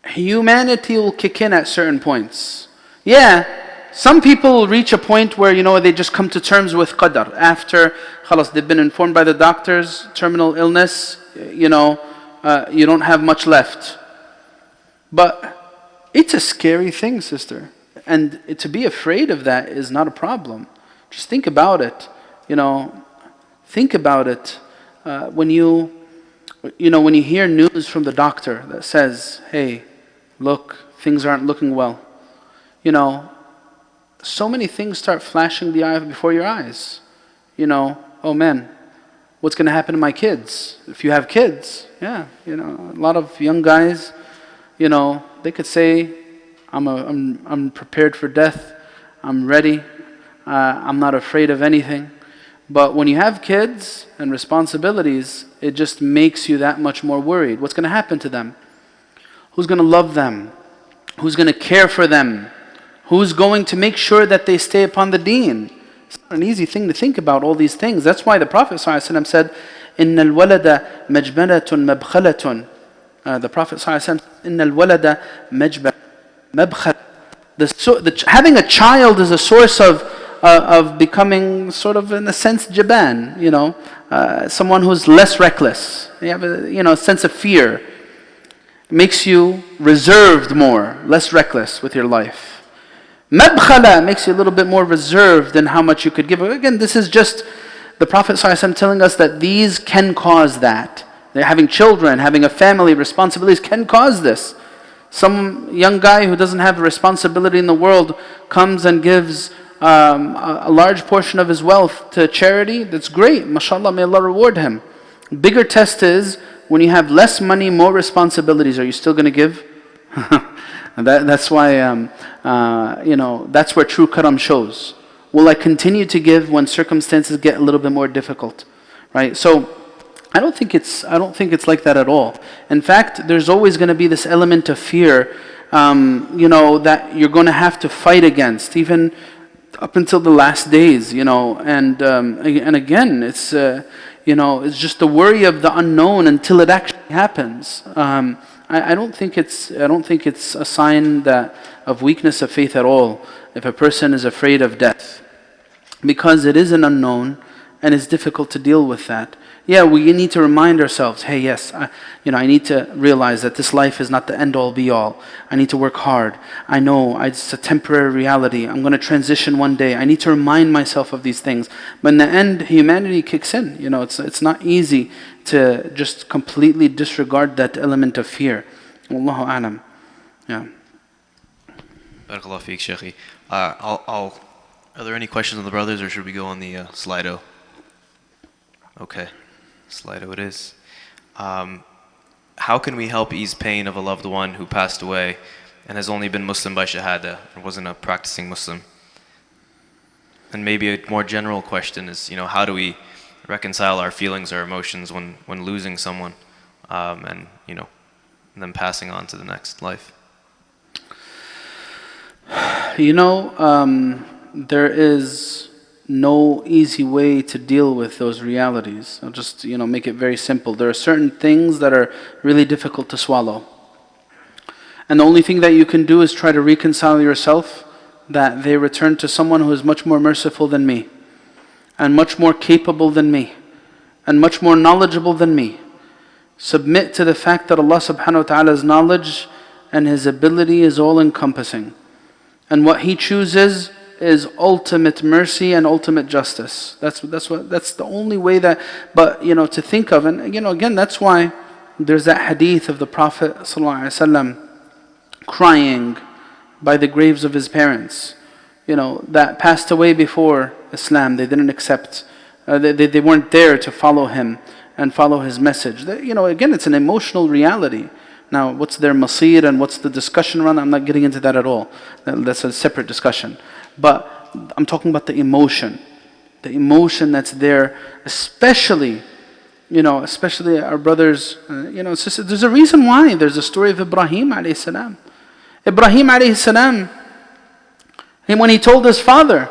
Speaker 1: humanity will kick in at certain points. Yeah, some people will reach a point where, they just come to terms with qadar. After, khalas, they've been informed by the doctors, terminal illness, you don't have much left. But it's a scary thing, sister. And to be afraid of that is not a problem. Just think about it. Think about it. When you hear news from the doctor that says, hey, look, things aren't looking well. So many things start flashing before your eyes. Oh man, what's going to happen to my kids? If you have kids, yeah, a lot of young guys, they could say, I'm prepared for death. I'm ready. I'm not afraid of anything. But when you have kids and responsibilities, it just makes you that much more worried. What's going to happen to them? Who's going to love them? Who's going to care for them? Who's going to make sure that they stay upon the deen? It's not an easy thing to think about all these things. That's why the Prophet ﷺ said, إِنَّ الْوَلَدَ مَجْبَلَةٌ مَبْخَلَةٌ. The Prophet ﷺ said, إِنَّ الْوَلَدَ مَبْخَلَةٌ. Having a child is a source of of becoming sort of, in a sense, jaban, someone who's less reckless. You have a sense of fear. It makes you reserved more, less reckless with your life. Mabkhala makes you a little bit more reserved in how much you could give. Again, this is just the Prophet ﷺ telling us that these can cause that. They're having children, having a family, responsibilities can cause this. Some young guy who doesn't have a responsibility in the world comes and gives a large portion of his wealth to charity. That's great. MashaAllah, may Allah reward him. Bigger test is when you have less money, more responsibilities. Are you still going to give? That's why, that's where true karam shows. Will I continue to give when circumstances get a little bit more difficult? Right? So, I don't think it's like that at all. In fact, there's always going to be this element of fear, that you're going to have to fight against, even up until the last days, and again, it's just the worry of the unknown until it actually happens. I don't think it's a sign of weakness of faith at all if a person is afraid of death, because it is an unknown and it's difficult to deal with that. Yeah, we need to remind ourselves, hey, yes, I need to realize that this life is not the end-all be-all. I need to work hard. I know it's a temporary reality. I'm going to transition one day. I need to remind myself of these things. But in the end, humanity kicks in. It's not easy to just completely disregard that element of fear. Wallahu a'lam. Yeah.
Speaker 2: Barakallah feek, Shaykhi. Are there any questions on the brothers, or should we go on the Slido? Okay. Slido it is. How can we help ease pain of a loved one who passed away and has only been Muslim by Shahada and wasn't a practicing Muslim? And maybe a more general question is, how do we reconcile our feelings, our emotions when losing someone, and them passing on to the next life?
Speaker 1: There is no easy way to deal with those realities. I'll just make it very simple. There are certain things that are really difficult to swallow. And the only thing that you can do is try to reconcile yourself that they return to someone who is much more merciful than me, and much more capable than me, and much more knowledgeable than me. Submit to the fact that Allah subhanahu wa ta'ala's knowledge and His ability is all encompassing. And what He chooses is ultimate mercy and ultimate justice. That's the only way that, but to think of, and again, that's why there's that hadith of the Prophet ﷺ crying by the graves of his parents, that passed away before Islam. They didn't accept, they weren't there to follow him and follow his message. Again, it's an emotional reality. Now, what's their masir and what's the discussion around that? I'm not getting into that at all. That's a separate discussion. But I'm talking about the emotion that's there, especially our brothers. There's a reason why. There's a story of Ibrahim alayhi salam. Ibrahim alayhi salam, when he told his father,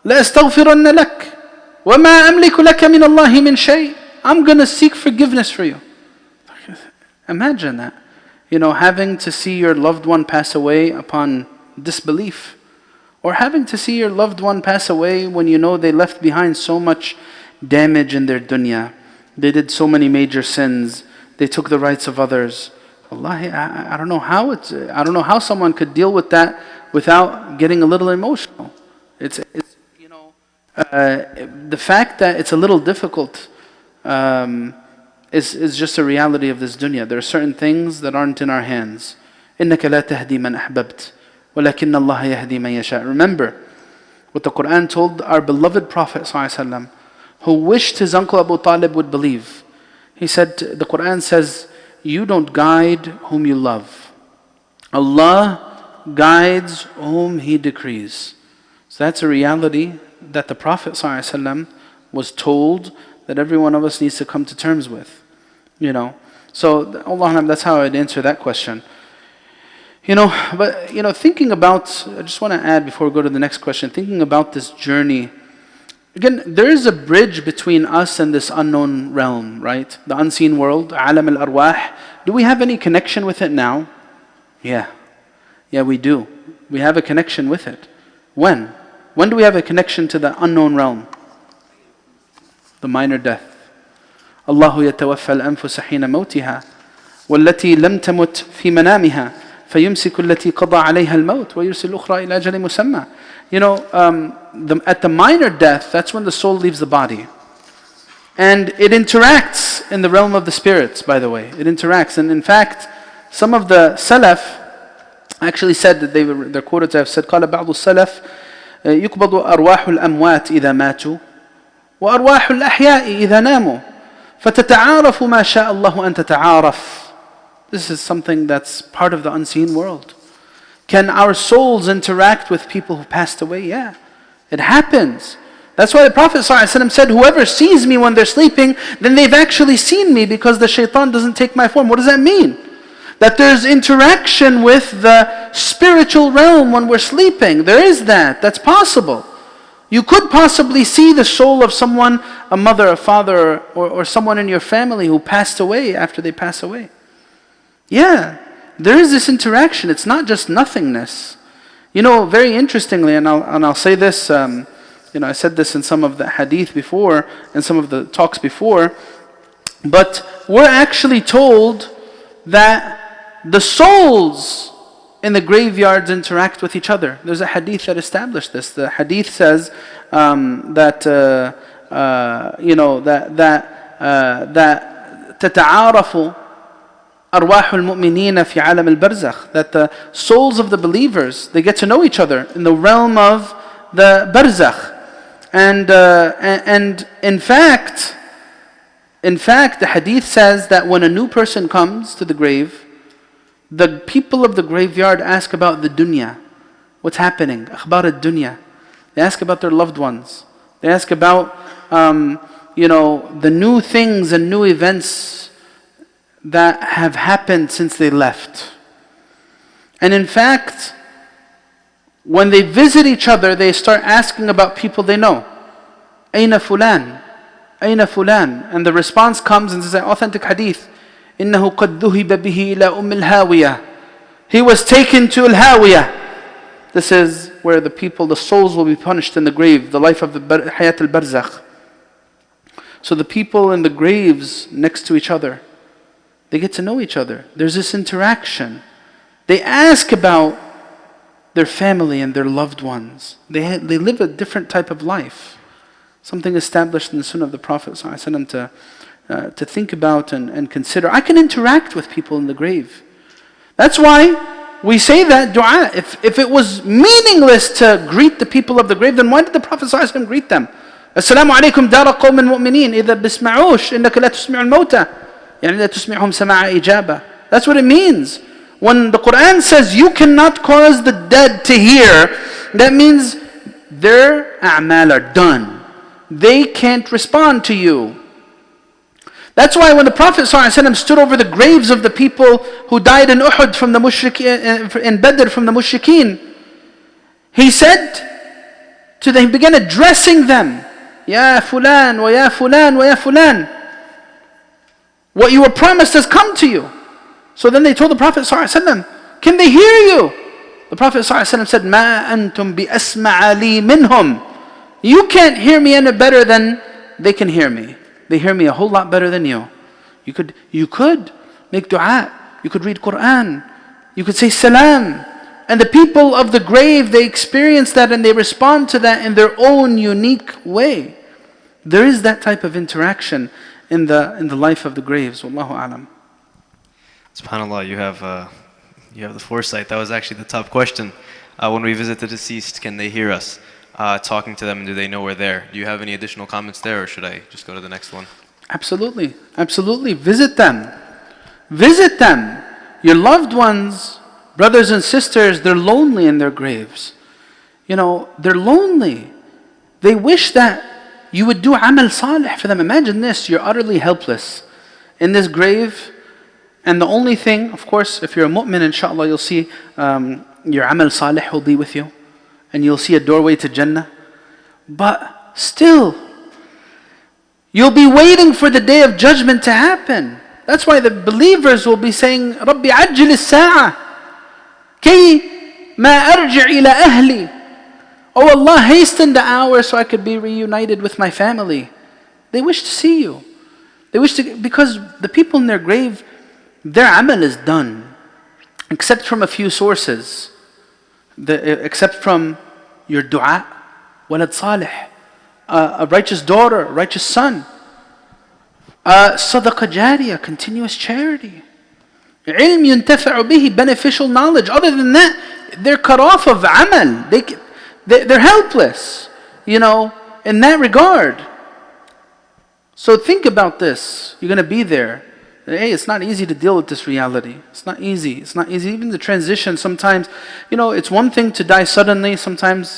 Speaker 1: "La astaghfiranna lak, wa ma amliku laka min Allahi min shay." I'm going to seek forgiveness for you. Imagine that. Having to see your loved one pass away upon disbelief. Or having to see your loved one pass away when they left behind so much damage in their dunya. They did so many major sins. They took the rights of others. Wallahi, I don't know how someone could deal with that without getting a little emotional. The fact that it's a little difficult is just a reality of this dunya. There are certain things that aren't in our hands. إِنَّكَ لَا تَهْدِي مَنْ أَحْبَبْتَ وَلَكِنَّ اللَّهَ يَهْدِي مَنْ يَشَاءُ. Remember what the Qur'an told our beloved Prophet ﷺ, who wished his uncle Abu Talib would believe. He said, the Qur'an says, you don't guide whom you love. Allah guides whom He decrees. So that's a reality that the Prophet ﷺ was told that every one of us needs to come to terms with. So Allah, that's how I'd answer that question. But thinking about, I just want to add before we go to the next question, thinking about this journey. Again, there is a bridge between us and this unknown realm, right? The unseen world, alam al-arwah. Do we have any connection with it now? Yeah, we do. We have a connection with it. When When do we have a connection to the unknown realm? The minor death. الله يتوفى الأنفس حين موتها والتي لم تمت في منامها فيمسك التي قضى عليها الموت ويرسل الأخرى إلى أجل مسمى. You know, at the minor death, that's when the soul leaves the body. And it interacts in the realm of the spirits, by the way. It interacts. And in fact, some of the Salaf actually said that they're quoted to have said, قال بعض السلف يقبض أرواح الأموات إذا ماتوا وأرواح الأحياء إذا ناموا فتتعارف ما شاء الله أن تتعارف. This is something that's part of the unseen world. Can our souls interact with people who passed away? Yeah, it happens. That's why the Prophet ﷺ said, whoever sees me when they're sleeping, then they've actually seen me, because the shaitan doesn't take my form. What does that mean? That there's interaction with the spiritual realm when we're sleeping. There is that. That's possible. You could possibly see the soul of someone, a mother, a father, or someone in your family who passed away after they pass away. Yeah, there is this interaction. It's not just nothingness. You know, very interestingly, and I'll say this, I said this in some of the hadith before, and some of the talks before, but we're actually told that the souls in the graveyards interact with each other. There's a hadith that established this. The hadith says that تتعارف أرواح المؤمنين في عالم البرزخ, that the souls of the believers, they get to know each other in the realm of the barzakh. And in fact, the hadith says that when a new person comes to the grave, the people of the graveyard ask about the dunya, what's happening, akhbar al-dunya. They ask about their loved ones. They ask about the new things and new events that have happened since they left. And in fact, when they visit each other, they start asking about people they know. أين فلان? أين فلان? And the response comes, and this is an authentic hadith. إنه قد ذهب به إلى أم الهاوية. He was taken to al-Hawiyah. This is where the souls will be punished in the grave, the life of the Hayat al-Barzakh. So the people in the graves next to each other, they get to know each other. There's this interaction. They ask about their family and their loved ones. They live a different type of life. Something established in the Sunnah of the Prophet ﷺ to think about and consider. I can interact with people in the grave. That's why we say that dua. If it was meaningless to greet the people of the grave, then why did the Prophet ﷺ greet them? Assalamu alaikum dara qawmin mu'mineen idha bisma'ush innaka la tusmi'ul mawta yani la tusmi'hum sama'a ijaba. That's what it means. When the Quran says you cannot cause the dead to hear, that means their a'mal are done. They can't respond to you. That's why when the Prophet ﷺ stood over the graves of the people who died in Uhud from the mushrikeen, in Badr from the mushrikeen, he said to them, he began addressing them, Ya fulan, wa ya fulan, wa ya fulan. What you were promised has come to you. So then they told the Prophet ﷺ, can they hear you? The Prophet ﷺ said, Ma antum bi asma'a li minhum. You can't hear me any better than they can hear me. They hear me a whole lot better than you. You could make dua. You could read Quran. You could say salam. And the people of the grave, they experience that and they respond to that in their own unique way. There is that type of interaction in the life of the graves. Wallahu a'lam.
Speaker 2: SubhanAllah, you have the foresight. That was actually the top question. When we visit the deceased, can they hear us? Talking to them, and do they know we're there? Do you have any additional comments there, or should I just go to the next one?
Speaker 1: Absolutely. Absolutely. Visit them. Visit them. Your loved ones, brothers and sisters, they're lonely in their graves. They're lonely. They wish that you would do amal salih for them. Imagine this, you're utterly helpless in this grave, and the only thing, of course, if you're a mu'min, inshallah, you'll see your amal salih will be with you. And you'll see a doorway to Jannah. But still, you'll be waiting for the day of judgment to happen. That's why the believers will be saying, Rabbi ajil as-sa'a, kay ma arji' ila ahli. Oh Allah, hasten the hour so I could be reunited with my family. They wish to see you. They wish to, because the people in their grave, their amal is done. Except from a few sources. Except from your dua, walad salih, a righteous daughter, a righteous son, sadaqah jariyah, continuous charity, ilm yuntafa'u bihi, beneficial knowledge. Other than that, they're cut off of amal. They're helpless, in that regard. So think about this. You're going to be there. Hey, it's not easy to deal with this reality. It's not easy. It's not easy. Even the transition sometimes, it's one thing to die suddenly. Sometimes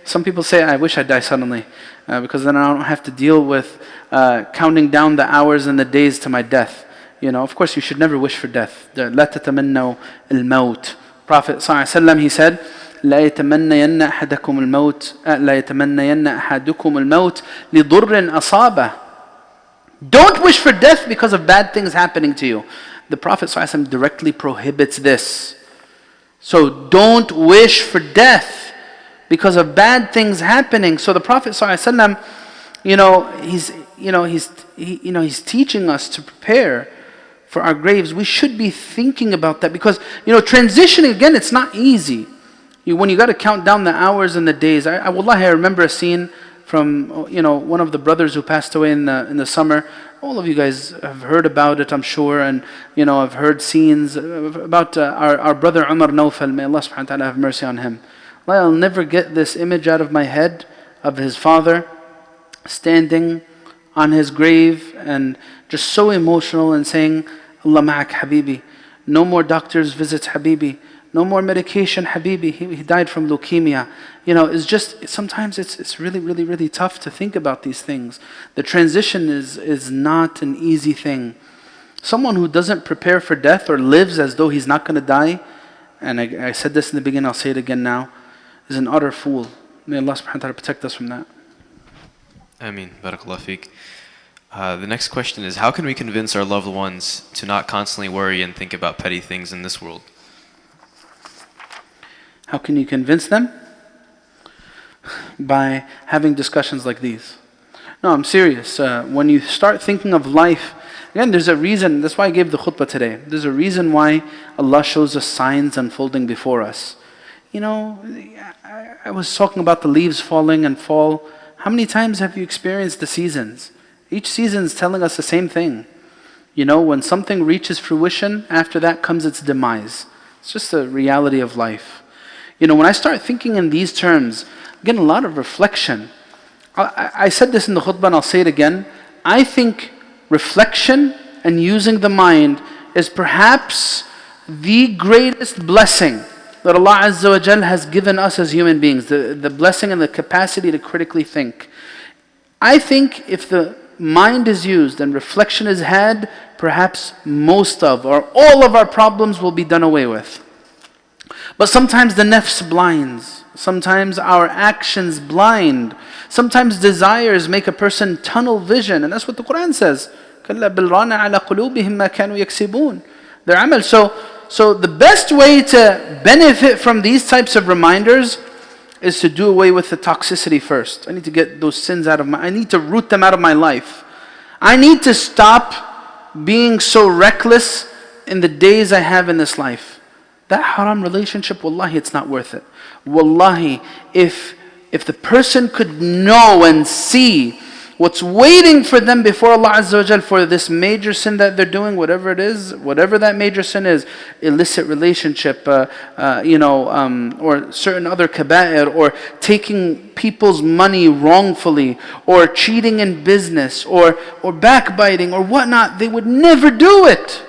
Speaker 1: some people say, I wish I die suddenly, because then I don't have to deal with counting down the hours and the days to my death. Of course, you should never wish for death. لا تتمنوا الموت. Prophet ﷺ, he said, لا يتمنين أحدكم الموت لا يتمنين أحدكم الموت لضر أصابه. Don't wish for death because of bad things happening to you. The Prophet ﷺ directly prohibits this. So don't wish for death because of bad things happening. So the Prophet ﷺ, he's teaching us to prepare for our graves. We should be thinking about that because, transitioning again, it's not easy. When you got to count down the hours and the days. Wallahi, I remember a scene from one of the brothers who passed away in the summer. All of you guys have heard about it, I'm sure, and I've heard scenes about our brother Umar Nawfal. May Allah subhanahu wa ta'ala have mercy on him. I'll never get this image out of my head of his father standing on his grave and just so emotional and saying, Allah ma'ak habibi, no more doctor's visits habibi, no more medication habibi, he died from leukemia. It's just, sometimes it's really, really, really tough to think about these things. The transition is not an easy thing. Someone who doesn't prepare for death or lives as though he's not going to die, and I said this in the beginning, I'll say it again now, is an utter fool. May Allah subhanahu wa ta'ala protect us from that.
Speaker 2: Ameen. Barakallah feek. The next question is, how can we convince our loved ones to not constantly worry and think about petty things in this world?
Speaker 1: How can you convince them? By having discussions like these. No, I'm serious. When you start thinking of life, again, there's a reason. That's why I gave the khutbah today. There's a reason why Allah shows us signs unfolding before us. I was talking about the leaves falling and fall. How many times have you experienced the seasons? Each season is telling us the same thing. When something reaches fruition, after that comes its demise. It's just the reality of life. When I start thinking in these terms, again, a lot of reflection. I said this in the khutbah and I'll say it again. I think reflection and using the mind is perhaps the greatest blessing that Allah Azza wa Jal has given us as human beings. The blessing and the capacity to critically think. I think if the mind is used and reflection is had, perhaps most of or all of our problems will be done away with. But sometimes the nafs blinds. Sometimes our actions blind. Sometimes desires make a person tunnel vision. And that's what the Quran says. كَلَّا بِالْرَانَ عَلَى قُلُوبِهِمْ مَا كَانُوا يَكْسِبُونَ. Their amal. So the best way to benefit from these types of reminders is to do away with the toxicity first. I need to get those sins out of I need to root them out of my life. I need to stop being so reckless in the days I have in this life. That haram relationship, wallahi, it's not worth it. Wallahi, if the person could know and see what's waiting for them before Allah Azza wa Jal for this major sin that they're doing, whatever it is, whatever that major sin is, illicit relationship, or certain other kaba'ir, or taking people's money wrongfully, or cheating in business, or backbiting, or whatnot, they would never do it.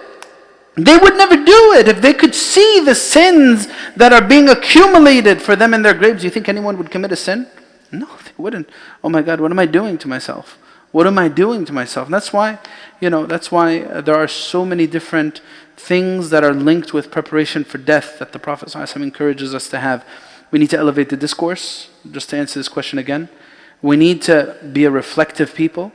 Speaker 1: They would never do it. If they could see the sins that are being accumulated for them in their graves, do you think anyone would commit a sin? No, they wouldn't. Oh my God, what am I doing to myself? What am I doing to myself? And that's why, there are so many different things that are linked with preparation for death that the Prophet ﷺ encourages us to have. We need to elevate the discourse, just to answer this question again. We need to be a reflective people.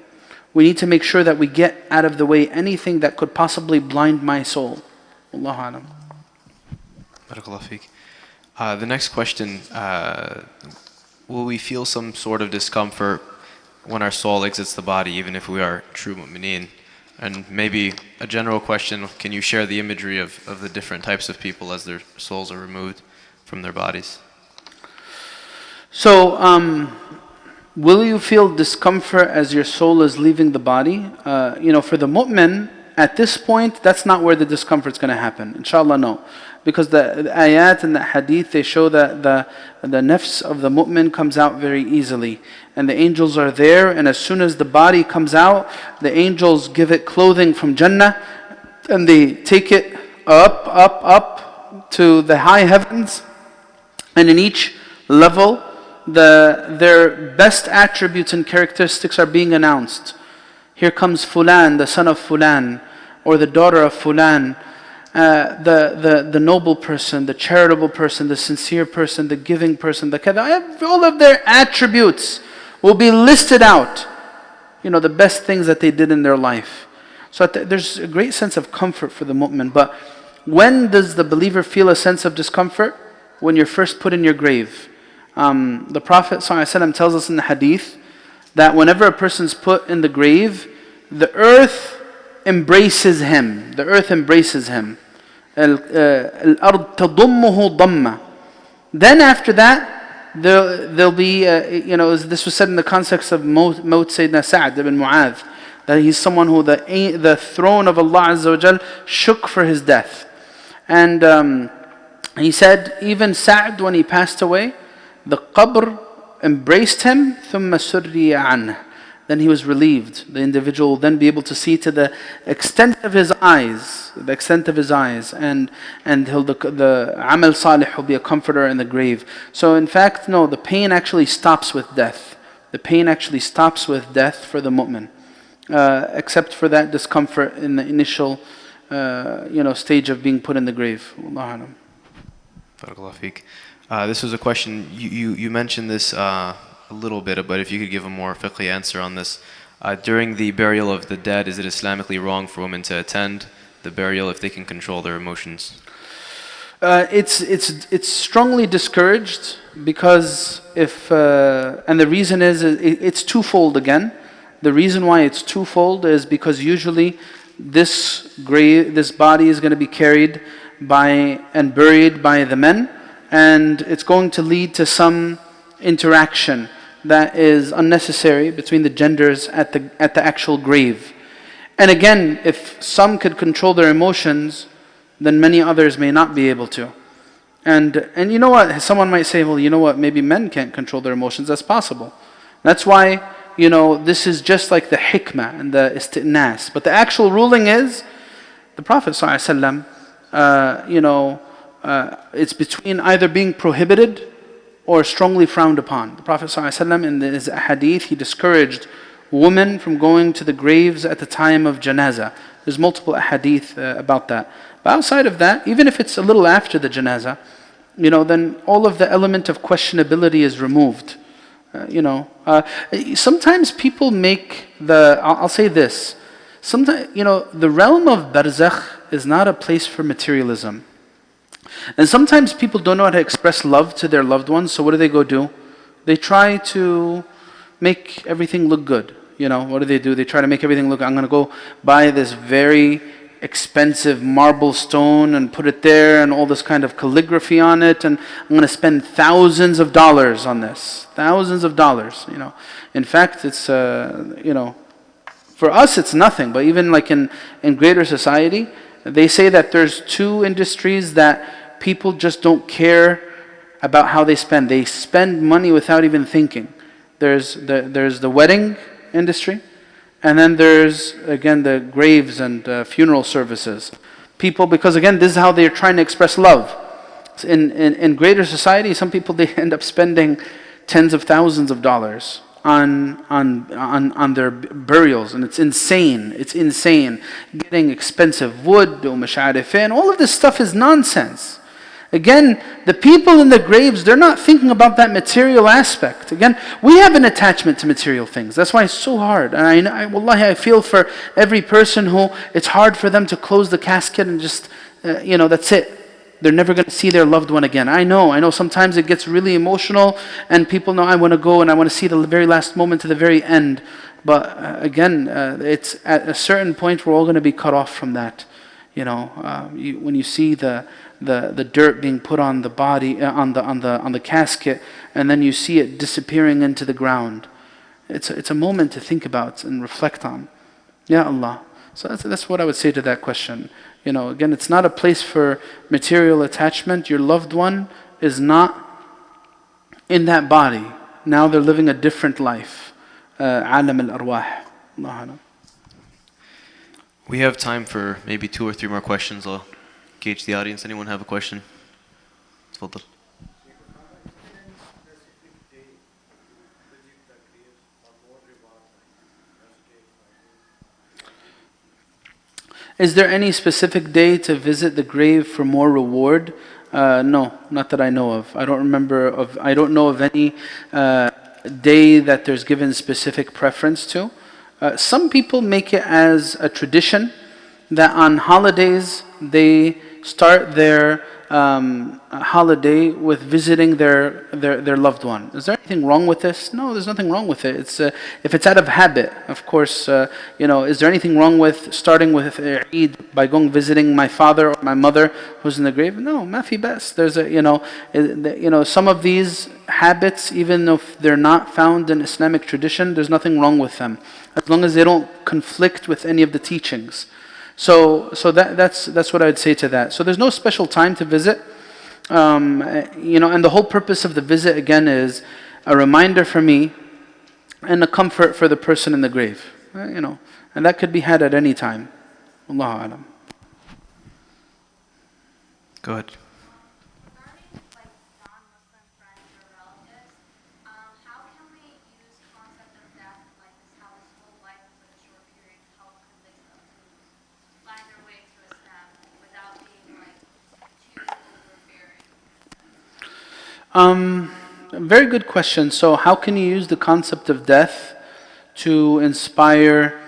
Speaker 1: We need to make sure that we get out of the way anything that could possibly blind my soul. Allahu A'lam.
Speaker 2: Barakallah feek. The next question will we feel some sort of discomfort when our soul exits the body, even if we are true mu'mineen? And maybe a general question, can you share the imagery of the different types of people as their souls are removed from their bodies?
Speaker 1: So, will you feel discomfort as your soul is leaving the body? For the mu'min, at this point, that's not where the discomfort is going to happen. Inshallah, no. Because the ayat and the hadith, they show that the nafs of the mu'min comes out very easily. And the angels are there, and as soon as the body comes out, the angels give it clothing from Jannah, and they take it up to the high heavens. And in each level, their best attributes and characteristics are being announced. Here comes Fulan, the son of Fulan, or the daughter of Fulan, the noble person, the charitable person, the sincere person, the giving person, the kada. All of their attributes will be listed out. The best things that they did in their life. So there's a great sense of comfort for the mu'min. But when does the believer feel a sense of discomfort? When you're first put in your grave. The Prophet ﷺ tells us in the hadith that whenever a person's put in the grave, the earth embraces him. The earth embraces him. الْأَرْض تَضُمُّهُ ضَمَّةً. Then after that, there'll be, this was said in the context of Maut Sayyidina Sa'd ibn Mu'adh, that he's someone who the throne of Allah Azza wa Jal shook for his death. And he said, even Sa'd, when he passed away, the qabr embraced him, ثُمَّ سُرِّيَ عَنْهُ. Then he was relieved. The individual will then be able to see to the extent of his eyes, and the amal salih will be a comforter in the grave. So in fact, no, the pain actually stops with death. The pain actually stops with death for the mu'min, except for that discomfort in the initial, stage of being put in the grave. Wallahu alam.
Speaker 2: Barakallahu feek. This was a question, you mentioned this a little bit, but if you could give a more fiqhi answer on this. During the burial of the dead, is it Islamically wrong for women to attend the burial if they can control their emotions?
Speaker 1: It's strongly discouraged because and the reason is it's twofold again. The reason why it's twofold is because usually this body is going to be carried and buried by the men, and it's going to lead to some interaction that is unnecessary between the genders at the actual grave. And again, if some could control their emotions, then many others may not be able to. And you know what? Someone might say, well, you know what? Maybe men can't control their emotions. That's possible. That's why, this is just like the hikmah and the isti'nas. But the actual ruling is, the Prophet ﷺ, it's between either being prohibited or strongly frowned upon. The Prophet ﷺ in his hadith, he discouraged women from going to the graves at the time of janazah. There's multiple hadith about that. But outside of that, even if it's a little after the janazah, then all of the element of questionability is removed. Sometimes people make I'll say this. Sometimes, the realm of barzakh is not a place for materialism. And sometimes people don't know how to express love to their loved ones, so what do they go do? They try to make everything look good. What do? They try to make everything look, I'm going to go buy this very expensive marble stone and put it there and all this kind of calligraphy on it, and I'm going to spend thousands of dollars on this. Thousands of dollars, In fact, it's, for us it's nothing, but even like in greater society, they say that there's two industries that people just don't care about how they spend. They spend money without even thinking. There's the wedding industry, and then there's, again, the graves and funeral services. People, because again, this is how they're trying to express love. In greater society, some people, they end up spending tens of thousands of dollars on their burials, and it's insane. It's insane. Getting expensive wood, and all of this stuff is nonsense. Again, the people in the graves, they're not thinking about that material aspect. Again, we have an attachment to material things. That's why it's so hard. And wallahi, I feel for every person who it's hard for them to close the casket and just, that's it. they're never going to see their loved one again. I know sometimes it gets really emotional and people know I want to go and I want to see the very last moment to the very end. But again, it's at a certain point we're all going to be cut off from that. When you see the dirt being put on the body, on the casket, and then you see it disappearing into the ground. It's a moment to think about and reflect on. Ya Allah. So that's what I would say to that question. Again, it's not a place for material attachment. Your loved one is not in that body. Now they're living a different life. Alam al-arwah. Allah alam.
Speaker 2: We have time for maybe 2 or 3 more questions. I'll gauge the audience. Anyone have a question? تفضل.
Speaker 1: Is there any specific day to visit the grave for more reward? No, not that I know of. I don't know of any day that there's given specific preference to. Some people make it as a tradition that on holidays they start their holiday with visiting their loved one. Is there anything wrong with this? No, there's nothing wrong with it. It's if it's out of habit, of course. Is there anything wrong with starting with Eid by going visiting my father or my mother who's in the grave? No, ma fi bas. There's some of these habits, even if they're not found in Islamic tradition, there's nothing wrong with them, as long as they don't conflict with any of the teachings. So that's what I'd say to that. So there's no special time to visit, and the whole purpose of the visit again is a reminder for me and a comfort for the person in the grave, and that could be had at any time. Allahu alam.
Speaker 2: Go ahead.
Speaker 1: Very good question. So how can you use the concept of death to inspire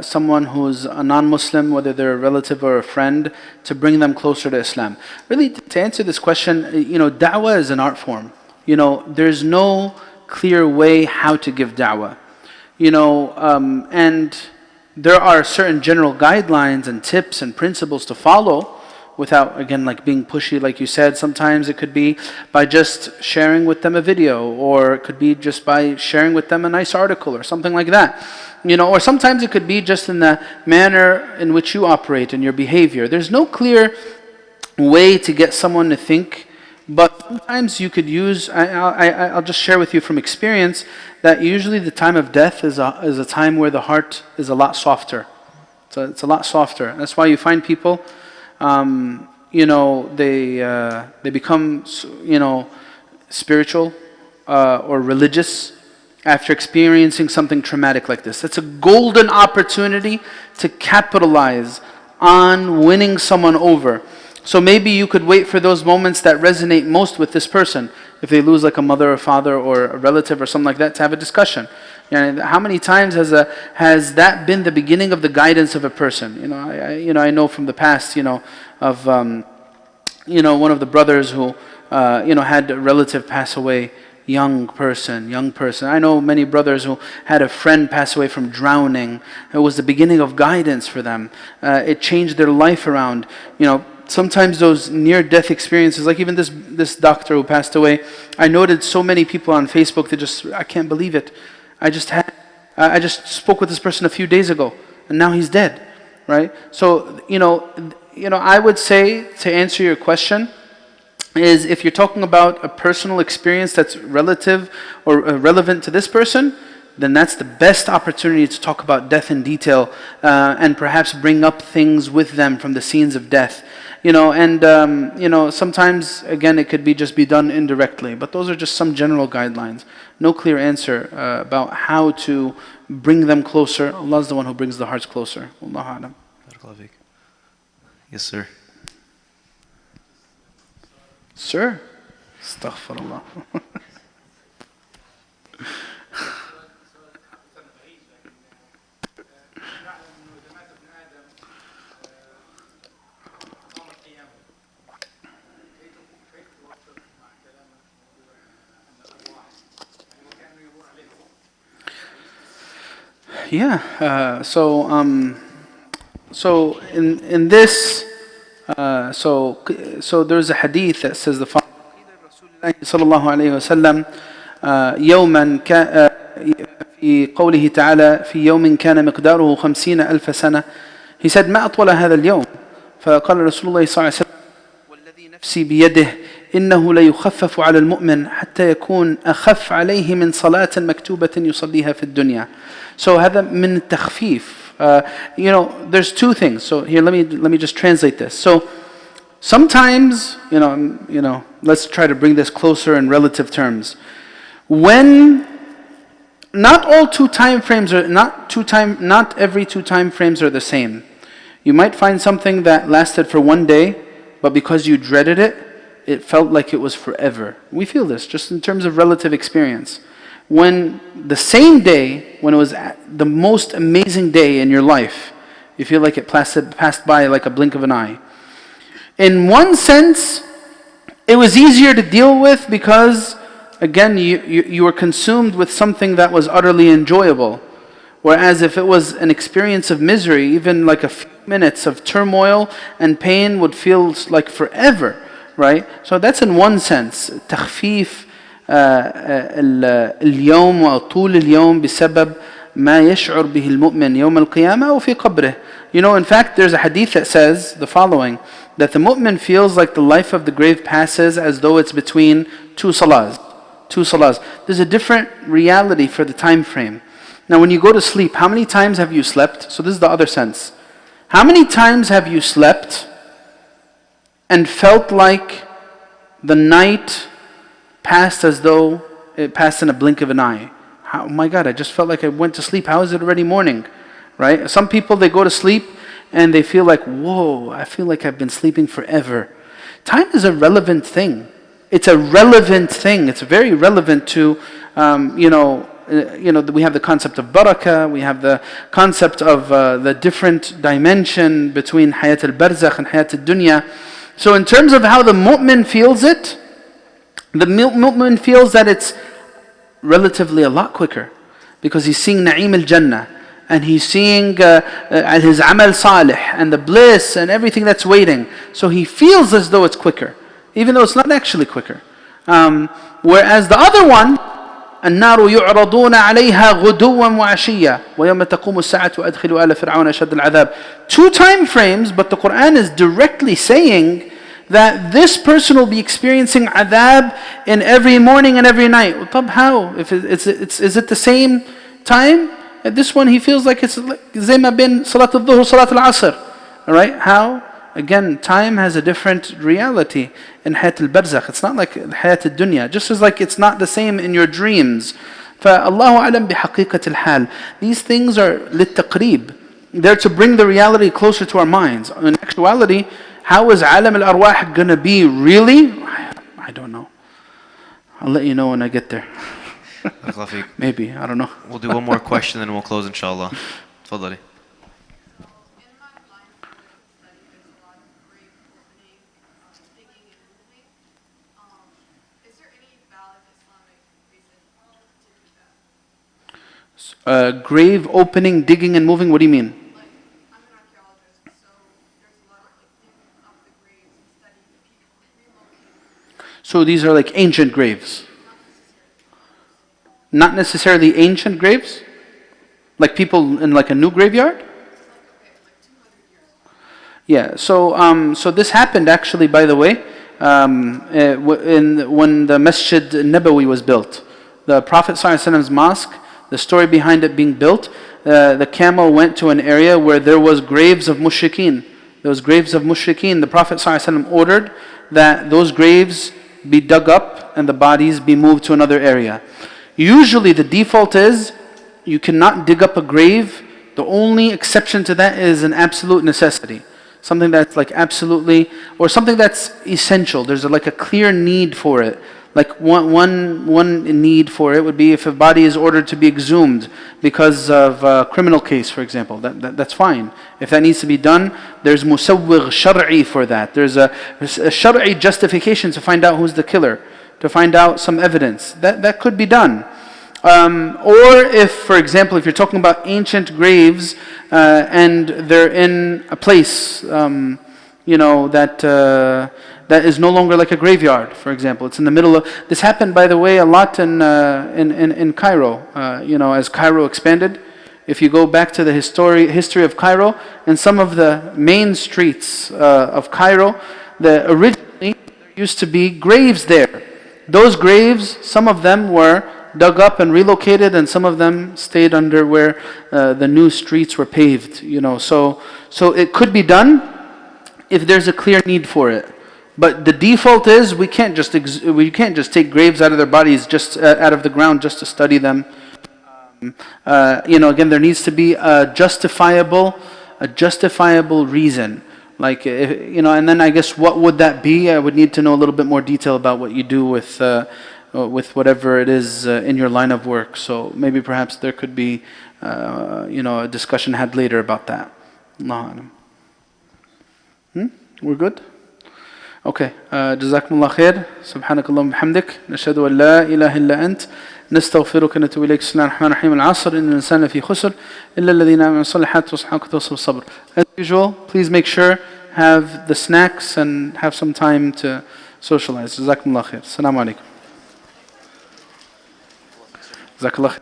Speaker 1: someone who's a non-Muslim, whether they're a relative or a friend, to bring them closer to Islam? Really, to answer this question, da'wah is an art form. There's no clear way how to give da'wah. And there are certain general guidelines and tips and principles to follow, without, again, being pushy, like you said. Sometimes it could be by just sharing with them a video, or it could be just by sharing with them a nice article or something like that. Or sometimes it could be just in the manner in which you operate and your behavior. There's no clear way to get someone to think, but sometimes you could use, I'll just share with you from experience, that usually the time of death is a time where the heart is a lot softer. So it's a lot softer. That's why you find people, they become, spiritual or religious after experiencing something traumatic like this. It's a golden opportunity to capitalize on winning someone over. So maybe you could wait for those moments that resonate most with this person. If they lose like a mother or father or a relative or something like that, to have a discussion. How many times has that been the beginning of the guidance of a person? I know from the past, of one of the brothers who had a relative pass away, young person. I know many brothers who had a friend pass away from drowning. It was the beginning of guidance for them. It changed their life around. Sometimes those near-death experiences, like even this doctor who passed away, I noted so many people on Facebook that I can't believe it. I just spoke with this person a few days ago, and now he's dead, right? So, I would say, to answer your question, is if you're talking about a personal experience that's relative or relevant to this person, then that's the best opportunity to talk about death in detail, and perhaps bring up things with them from the scenes of death. Sometimes, again, it could just be done indirectly, but those are just some general guidelines. No clear answer about how to bring them closer. Allah is the one who brings the hearts closer. Wallahu a'lam.
Speaker 2: Yes, sir.
Speaker 1: Sir? Astaghfirullah. Yeah. So in this, so there's a hadith that says the following: صلى الله عليه وسلم يوما في قوله تعالى في يوم كان مقداره 50,000 سنة. He said ما أطول هذا اليوم. فقال رسول الله صلى الله عليه وسلم والذي نفسي بيده إنه ليخفف على المؤمن حتى يكون أخف عليه من صلاة مكتوبة يصليها في الدنيا. So هذا من التخفيف. There's two things. So here, let me just translate this. So sometimes, let's try to bring this closer in relative terms. When not all two time frames are not every two time frames are the same. You might find something that lasted for one day, but because you dreaded it, it felt like it was forever. We feel this just in terms of relative experience. When the same day, when it was the most amazing day in your life, you feel like it passed by like a blink of an eye. In one sense, it was easier to deal with because, again, you were consumed with something that was utterly enjoyable. Whereas if it was an experience of misery, even like a few minutes of turmoil and pain would feel like forever, right? So that's in one sense. تخفيف اليوم وطول اليوم بسبب ما يشعر به المؤمن يوم القيامة أو في قبره. In fact, there's a hadith that says the following, that the mu'min feels like the life of the grave passes as though it's between two salahs. There's a different reality for the time frame. Now when you go to sleep, how many times have you slept? So this is the other sense. How many times have you slept and felt like the night passed as though it passed in a blink of an eye? Oh my God, I just felt like I went to sleep. How is it already morning? Right? Some people, they go to sleep and they feel like, whoa, I feel like I've been sleeping forever. Time is a relevant thing. It's a relevant thing. It's very relevant to, we have the concept of barakah, we have the concept of the different dimension between hayat al-barzakh and hayat al-dunya. So in terms of how the mu'min feels it, the mu'min feels that it's relatively a lot quicker because he's seeing na'im al-jannah and he's seeing his amal salih and the bliss and everything that's waiting. So he feels as though it's quicker, even though it's not actually quicker. Whereas the other one, النار يعرضون عليها غدوا وعشيا ويوم تقوم الساعة أدخلوا آل فرعون أشد العذاب. Two time frames, but the Quran is directly saying that this person will be experiencing adhab in every morning and every night. طب how? Is it the same time? At this one he feels like it's زي ما بين صلاة الظهر وصلاة العصر. Alright? How? Again, time has a different reality in hayat al-barzakh. It's not like hayat al-dunya. Just as like it's not the same in your dreams. فَاللَّهُ أَعْلَمْ بِحَقِيقَةِ الْحَالِ. These things are للتقريب. They're to bring the reality closer to our minds. In actuality, how is alam al-arwah going to be really? I don't know. I'll let you know when I get there. Maybe, I don't know.
Speaker 2: We'll do one more question and we'll close inshallah. تفضلي.
Speaker 1: Grave opening, digging and moving, what do you mean?
Speaker 3: I'm an archaeologist, so there's a lot of digging up the graves and studying the people, relocating.
Speaker 1: So these are like ancient graves? Not necessarily ancient graves? Like people in like a new graveyard?
Speaker 3: Like 200 years ago.
Speaker 1: Yeah, so this happened actually, by the way, when the Masjid Nabawi was built. The Prophet ﷺ's mosque, the story behind it being built, the camel went to an area where there was graves of mushrikeen. There was graves of mushrikeen. The Prophet ﷺ ordered that those graves be dug up and the bodies be moved to another area. Usually the default is you cannot dig up a grave. The only exception to that is an absolute necessity. Something that's like absolutely, or something that's essential. There's like a clear need for it. Like one need for it would be if a body is ordered to be exhumed because of a criminal case, for example. That's fine. If that needs to be done, there's musawwigh shar'i for that. There's a shar'i justification to find out who's the killer, to find out some evidence. That could be done. Or if, for example, if you're talking about ancient graves and they're in a place, that is no longer like a graveyard, for example. It's in the middle of... This happened, by the way, a lot in Cairo. As Cairo expanded, if you go back to the history of Cairo, and some of the main streets of Cairo, originally there used to be graves there. Those graves, some of them were dug up and relocated, and some of them stayed under where the new streets were paved. So it could be done if there's a clear need for it. But the default is we can't just take graves out of their bodies, just out of the ground, just to study them. Again, there needs to be a justifiable reason. Like, and then I guess what would that be? I would need to know a little bit more detail about what you do with whatever it is in your line of work. So maybe perhaps there could be, a discussion had later about that. Allahu A'lam. We're good? Okay. جزاكم الله خير. سبحانك اللهم وبحمدك. نشهد أن لا إله إلا أنت. نستغفرك ونتوب إليك. بسم الله الرحمن الرحيم. العصر إن الإنسان لفي خسر إلا الذين آمنوا والصالحات وصححوا وتواصوا بالصبر. As usual, please make sure have the snacks and have some time to socialize. جزاكم الله خير. السلام عليكم. جزاك الله خير.